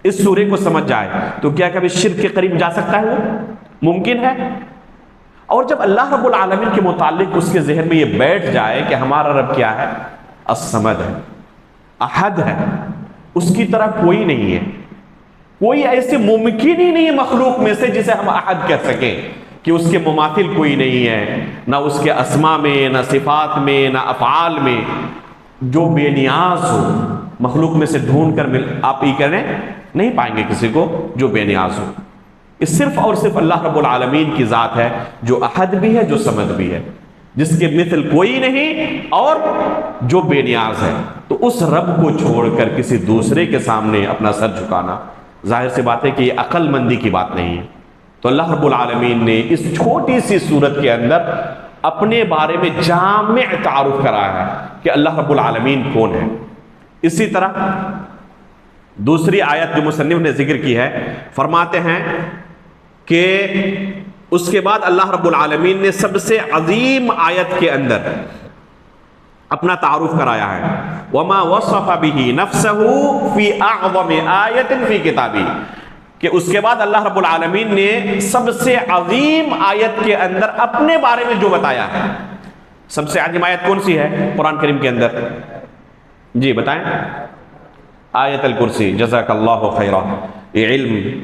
اس سورے کو سمجھ جائے، تو کیا کبھی شرک کے قریب جا سکتا ہے؟ وہ ممکن ہے۔ اور جب اللہ رب العالمین کے متعلق اس کے ذہن میں یہ بیٹھ جائے کہ ہمارا رب کیا ہے، الصمد ہے، احد ہے، اس کی طرح کوئی نہیں ہے، کوئی ایسی ممکن ہی نہیں ہے مخلوق میں سے جسے ہم احد کہہ سکیں کہ اس کے مماثل کوئی نہیں ہے، نہ اس کے اسماء میں، نہ صفات میں، نہ افعال میں، جو بے نیاز ہو۔ مخلوق میں سے ڈھونڈ کر آپ یہ کریں نہیں پائیں گے کسی کو جو بے نیاز ہو۔ یہ صرف اور صرف اللہ رب العالمین کی ذات ہے جو احد بھی ہے، جو صمد بھی ہے، جس کے مثل کوئی نہیں اور جو بے نیاز ہے۔ تو اس رب کو چھوڑ کر کسی دوسرے کے سامنے اپنا سر جھکانا ظاہر سی بات ہے کہ یہ عقل مندی کی بات نہیں ہے۔ تو اللہ رب العالمین نے اس چھوٹی سی سورت کے اندر اپنے بارے میں جامع تعارف کرایا ہے کہ اللہ رب العالمین کون ہے۔ اسی طرح دوسری آیت جو مصنف نے ذکر کی ہے، فرماتے ہیں کہ اس کے بعد اللہ رب العالمین نے سب سے عظیم آیت کے اندر اپنا تعارف کرایا ہے، وَمَا وَصَفَ بِهِ نَفْسَهُ فِي أَعْظَمِ آيَةٍ فِي كِتَابِهِ، کہ اس کے بعد اللہ رب العالمین نے سب سے عظیم آیت کے اندر اپنے بارے میں جو بتایا ہے۔ سب سے عظیم آیت کون سی ہے قرآن کریم کے اندر؟ جی بتائیں۔ آیت الکرسی، جزاک اللہ خیرہ۔ یہ علم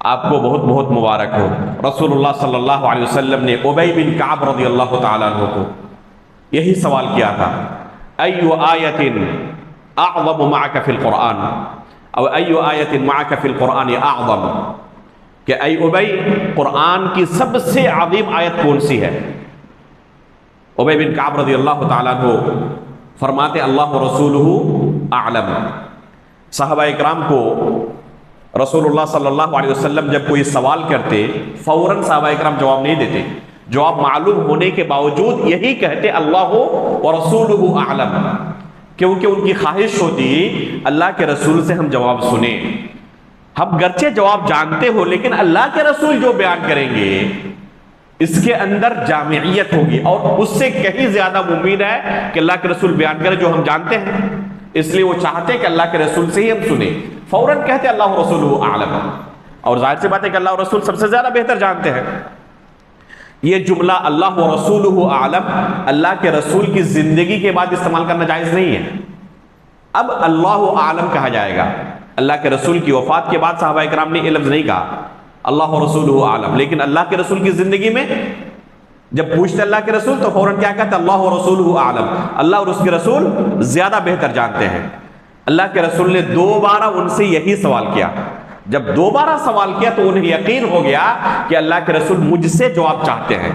آپ کو بہت بہت مبارک ہو۔ رسول اللہ صلی اللہ علیہ وسلم نے ابی بن کعب رضی اللہ تعالیٰ عنہ کو یہی سوال کیا تھا، ایو آیت اعظم معک فی القرآن، او ایو آیت معک فی القرآن اعظم، کہ اے ابی قرآن کی سب سے عظیم آیت کون سی ہے؟ ابی بن کعب رضی اللہ تعالیٰ عنہ فرماتے اللہ ورسولہ اعلم۔ صحابہ اکرام کو رسول اللہ صلی اللہ علیہ وسلم جب کوئی سوال کرتے فوراً صحابہ اکرام جواب نہیں دیتے، جواب معلوم ہونے کے باوجود یہی کہتے اللہ ورسولہ اعلم، کیونکہ ان کی خواہش ہوتی اللہ کے رسول سے ہم جواب سنیں۔ ہم گرچہ جواب جانتے ہو لیکن اللہ کے رسول جو بیان کریں گے اس کے اندر جامعیت ہوگی، اور اس سے کہیں زیادہ ممکن ہے کہ اللہ کے رسول بیان کرے جو ہم جانتے ہیں، اس لیے وہ چاہتے ہیں کہ اللہ کے رسول سے ہی ہم سنیں، فوراً کہتے اللہ رسولہ اعلم، اور ظاہر سی بات ہے کہ اللہ رسول سب سے زیادہ بہتر جانتے ہیں۔ یہ جملہ اللہ رسولہ اعلم اللہ کے رسول کی زندگی کے بعد استعمال کرنا جائز نہیں ہے۔ اب اللہ اعلم کہا جائے گا، اللہ کے رسول کی وفات کے بعد صحابہ کرام نے یہ لفظ نہیں کہا اللہ رسولہ اعلم، لیکن اللہ کے رسول کی زندگی میں جب پوچھتے اللہ کے رسول تو فوراً کیا کہتے اللہ رسولہ اعلم، اللہ اور اس کے رسول زیادہ بہتر جانتے ہیں۔ اللہ کے رسول نے دوبارہ ان سے یہی سوال کیا، جب دوبارہ سوال کیا تو انہیں یقین ہو گیا کہ اللہ کے رسول مجھ سے جواب چاہتے ہیں،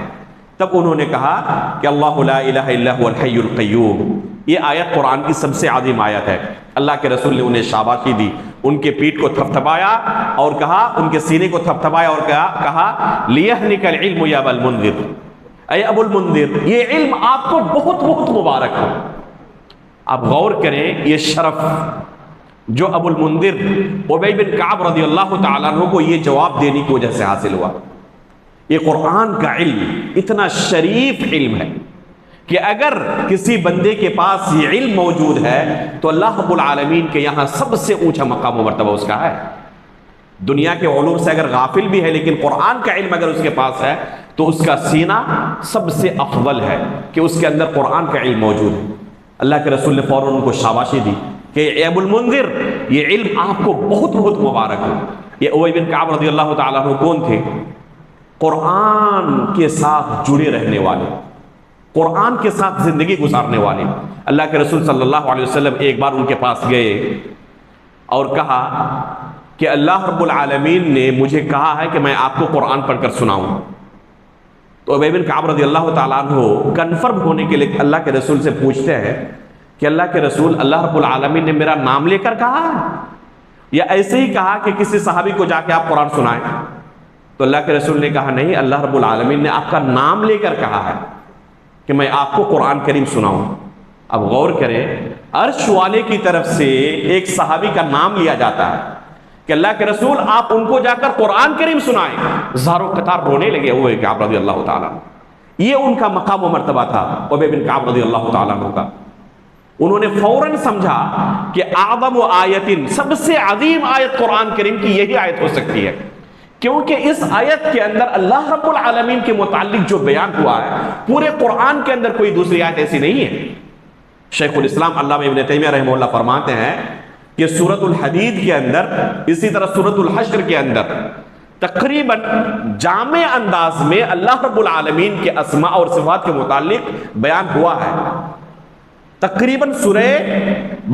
تب انہوں نے کہا کہ اللہ لا الہ الا هو الحی القیوم۔ یہ آیت قرآن کی سب سے عظیم آیت ہے۔ اللہ کے رسول نے انہیں شاباشی دی، ان کے پیٹھ کو تھپتھپایا اور کہا، ان کے سینے کو تھپتھپایا اور کہا لیہنک العلم یا ابا المنذر، اے ابو المنذر یہ علم آپ کو بہت بہت مبارک ہو۔ آپ غور کریں یہ شرف جو ابو المنذر ابی بن کعب رضی اللہ تعالیٰ عنہ کو یہ جواب دینے کی وجہ سے حاصل ہوا۔ یہ قرآن کا علم اتنا شریف علم ہے کہ اگر کسی بندے کے پاس یہ علم موجود ہے تو اللہ رب العالمین کے یہاں سب سے اونچا مقام و مرتبہ اس کا ہے۔ دنیا کے علوم سے اگر غافل بھی ہے لیکن قرآن کا علم اگر اس کے پاس ہے تو اس کا سینہ سب سے افضل ہے کہ اس کے اندر قرآن کا علم موجود ہے۔ اللہ کے رسول نے فوراً ان کو شاباشی دی کہ اے ابو المنذر یہ علم آپ کو بہت بہت مبارک ہو۔ یہ ابی بن کعب رضی اللہ تعالیٰ عنہ کون تھے؟ قرآن کے ساتھ جڑے رہنے والے، قرآن کے ساتھ زندگی گزارنے والے۔ اللہ کے رسول صلی اللہ علیہ وسلم ایک بار ان کے پاس گئے اور کہا کہ اللہ رب العالمین نے مجھے کہا ہے کہ میں آپ کو قرآن پڑھ کر سناؤں۔ تو ابی بن کعب رضی اللہ تعالیٰ عنہ کنفرم ہونے کے لیے اللہ کے رسول سے پوچھتے ہیں کہ اللہ کے رسول، اللہ رب العالمین نے میرا نام لے کر کہا یا ایسے ہی کہا کہ کسی صحابی کو جا کے آپ قرآن سنائیں؟ تو اللہ کے رسول نے کہا نہیں، اللہ رب العالمین نے آپ کا نام لے کر کہا ہے کہ میں آپ کو قرآن کریم سناؤں۔ اب غور کریں، عرش والے کی طرف سے ایک صحابی کا نام لیا جاتا ہے کہ اللہ کے رسول آپ ان کو جا کر قرآن کریم سنائیں۔ زاروں قطار رونے لگے ہوئے کعب رضی اللہ تعالیٰ، یہ ان کا مقام و مرتبہ تھا ابی بن کعب رضی اللہ تعالیٰ عنہ کا۔ انہوں نے فوراً سمجھا کہ اعظم آیت، سب سے عظیم آیت قرآن کریم کی یہی آیت ہو سکتی ہے، کیونکہ اس آیت کے اندر اللہ رب العالمین کے متعلق جو بیان ہوا ہے پورے قرآن کے اندر کوئی دوسری آیت ایسی نہیں ہے۔ شیخ الاسلام علامہ ابن تیمیہ رحمہ اللہ فرماتے ہیں کہ سورۃ الحدید کے اندر، اسی طرح سورۃ الحشر کے اندر تقریباً جامع انداز میں اللہ رب العالمین کے اسماء اور صفات کے متعلق بیان ہوا ہے۔ تقریباً سورہ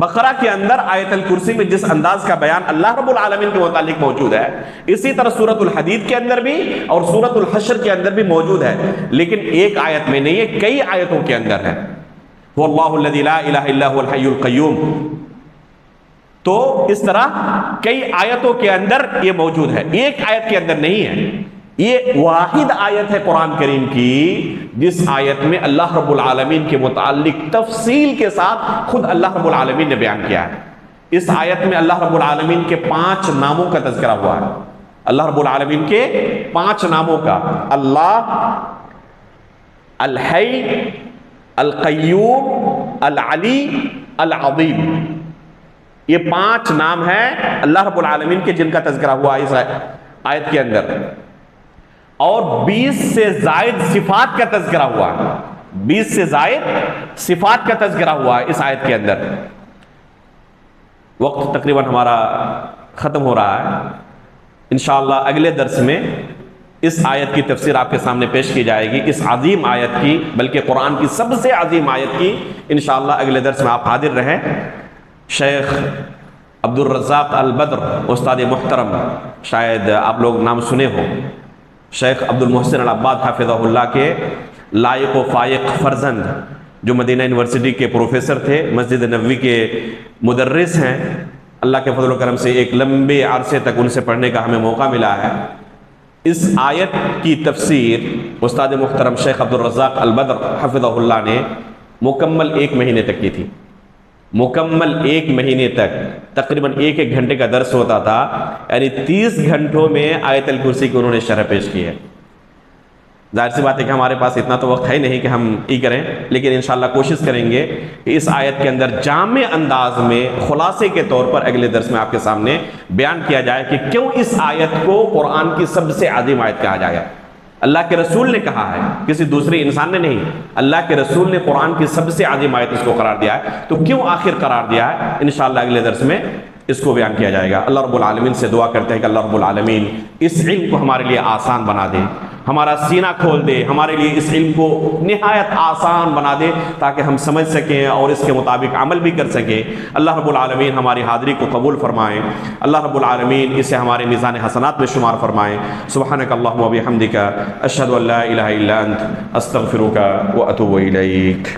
بقرہ کے اندر آیت الکرسی میں جس انداز کا بیان اللہ رب العالمین کے متعلق موجود ہے، اسی طرح سورۃ الحدید کے اندر بھی اور سورۃ الحشر کے اندر بھی موجود ہے، لیکن ایک آیت میں نہیں ہے، کئی آیتوں کے اندر ہے۔ وَاللَّهُ الَّذِي لَا إِلَهَ إِلَّا هُوَ الْحَيُّ الْقَيُّومُ۔ تو اس طرح کئی آیتوں کے اندر یہ موجود ہے، ایک آیت کے اندر نہیں ہے۔ یہ واحد آیت ہے قرآن کریم کی جس آیت میں اللہ رب العالمین کے متعلق تفصیل کے ساتھ خود اللہ رب العالمین نے بیان کیا ہے۔ اس آیت میں اللہ رب العالمین کے 5 ناموں کا تذکرہ ہوا ہے، اللہ رب العالمین کے 5 ناموں کا، اللہ، الحی، القیوم، العلی، العظیم۔ یہ 5 نام ہیں اللہ رب العالمین کے جن کا تذکرہ ہوا ہے اس آیت کے اندر، اور 20 سے زائد صفات کا تذکرہ ہوا ہے، 20 سے زائد صفات کا تذکرہ ہوا ہے اس آیت کے اندر۔ وقت تقریباً ہمارا ختم ہو رہا ہے، انشاءاللہ اگلے درس میں اس آیت کی تفسیر آپ کے سامنے پیش کی جائے گی، اس عظیم آیت کی، بلکہ قرآن کی سب سے عظیم آیت کی۔ انشاءاللہ اگلے درس میں آپ حاضر رہیں۔ شیخ عبد الرزاق البدر، استاد محترم، شاید آپ لوگ نام سنے ہو، شیخ عبد المحسن العباد حافظہ اللہ کے لائق و فائق فرزند، جو مدینہ یونیورسٹی کے پروفیسر تھے، مسجد نبوی کے مدرس ہیں۔ اللہ کے فضل و کرم سے ایک لمبے عرصے تک ان سے پڑھنے کا ہمیں موقع ملا ہے۔ اس آیت کی تفسیر استاد محترم شیخ عبد الرزاق البدر حفظہ اللہ نے مکمل 1 مہینے تک کی تھی، مکمل 1 مہینے تک تقریباً 1 گھنٹے کا درس ہوتا تھا، یعنی 30 گھنٹوں میں آیت الکرسی کی انہوں نے شرح پیش کی ہے۔ ظاہر سی بات ہے کہ ہمارے پاس اتنا تو وقت ہے نہیں کہ ہم کریں، لیکن انشاءاللہ کوشش کریں گے کہ اس آیت کے اندر جامع انداز میں خلاصے کے طور پر اگلے درس میں آپ کے سامنے بیان کیا جائے کہ کیوں اس آیت کو قرآن کی سب سے عظیم آیت کہا جائے۔ اللہ کے رسول نے کہا ہے، کسی دوسرے انسان نے نہیں، اللہ کے رسول نے قرآن کی سب سے عظیم آیت اس کو قرار دیا ہے، تو کیوں آخر قرار دیا ہے، انشاءاللہ اگلے درس میں اس کو بیان کیا جائے گا۔ اللہ رب العالمین سے دعا کرتے ہیں کہ اللہ رب العالمین اس علم کو ہمارے لیے آسان بنا دے، ہمارا سینہ کھول دے، ہمارے لیے اس علم کو نہایت آسان بنا دے تاکہ ہم سمجھ سکیں اور اس کے مطابق عمل بھی کر سکیں۔ اللہ رب العالمین ہماری حاضری کو قبول فرمائیں، اللہ رب العالمین اسے ہمارے میزان حسنات میں شمار فرمائیں۔ سبحانک اللہم و بحمدک، اشہد ان لا الہ الا انت، استغفرک و اتوب الیک۔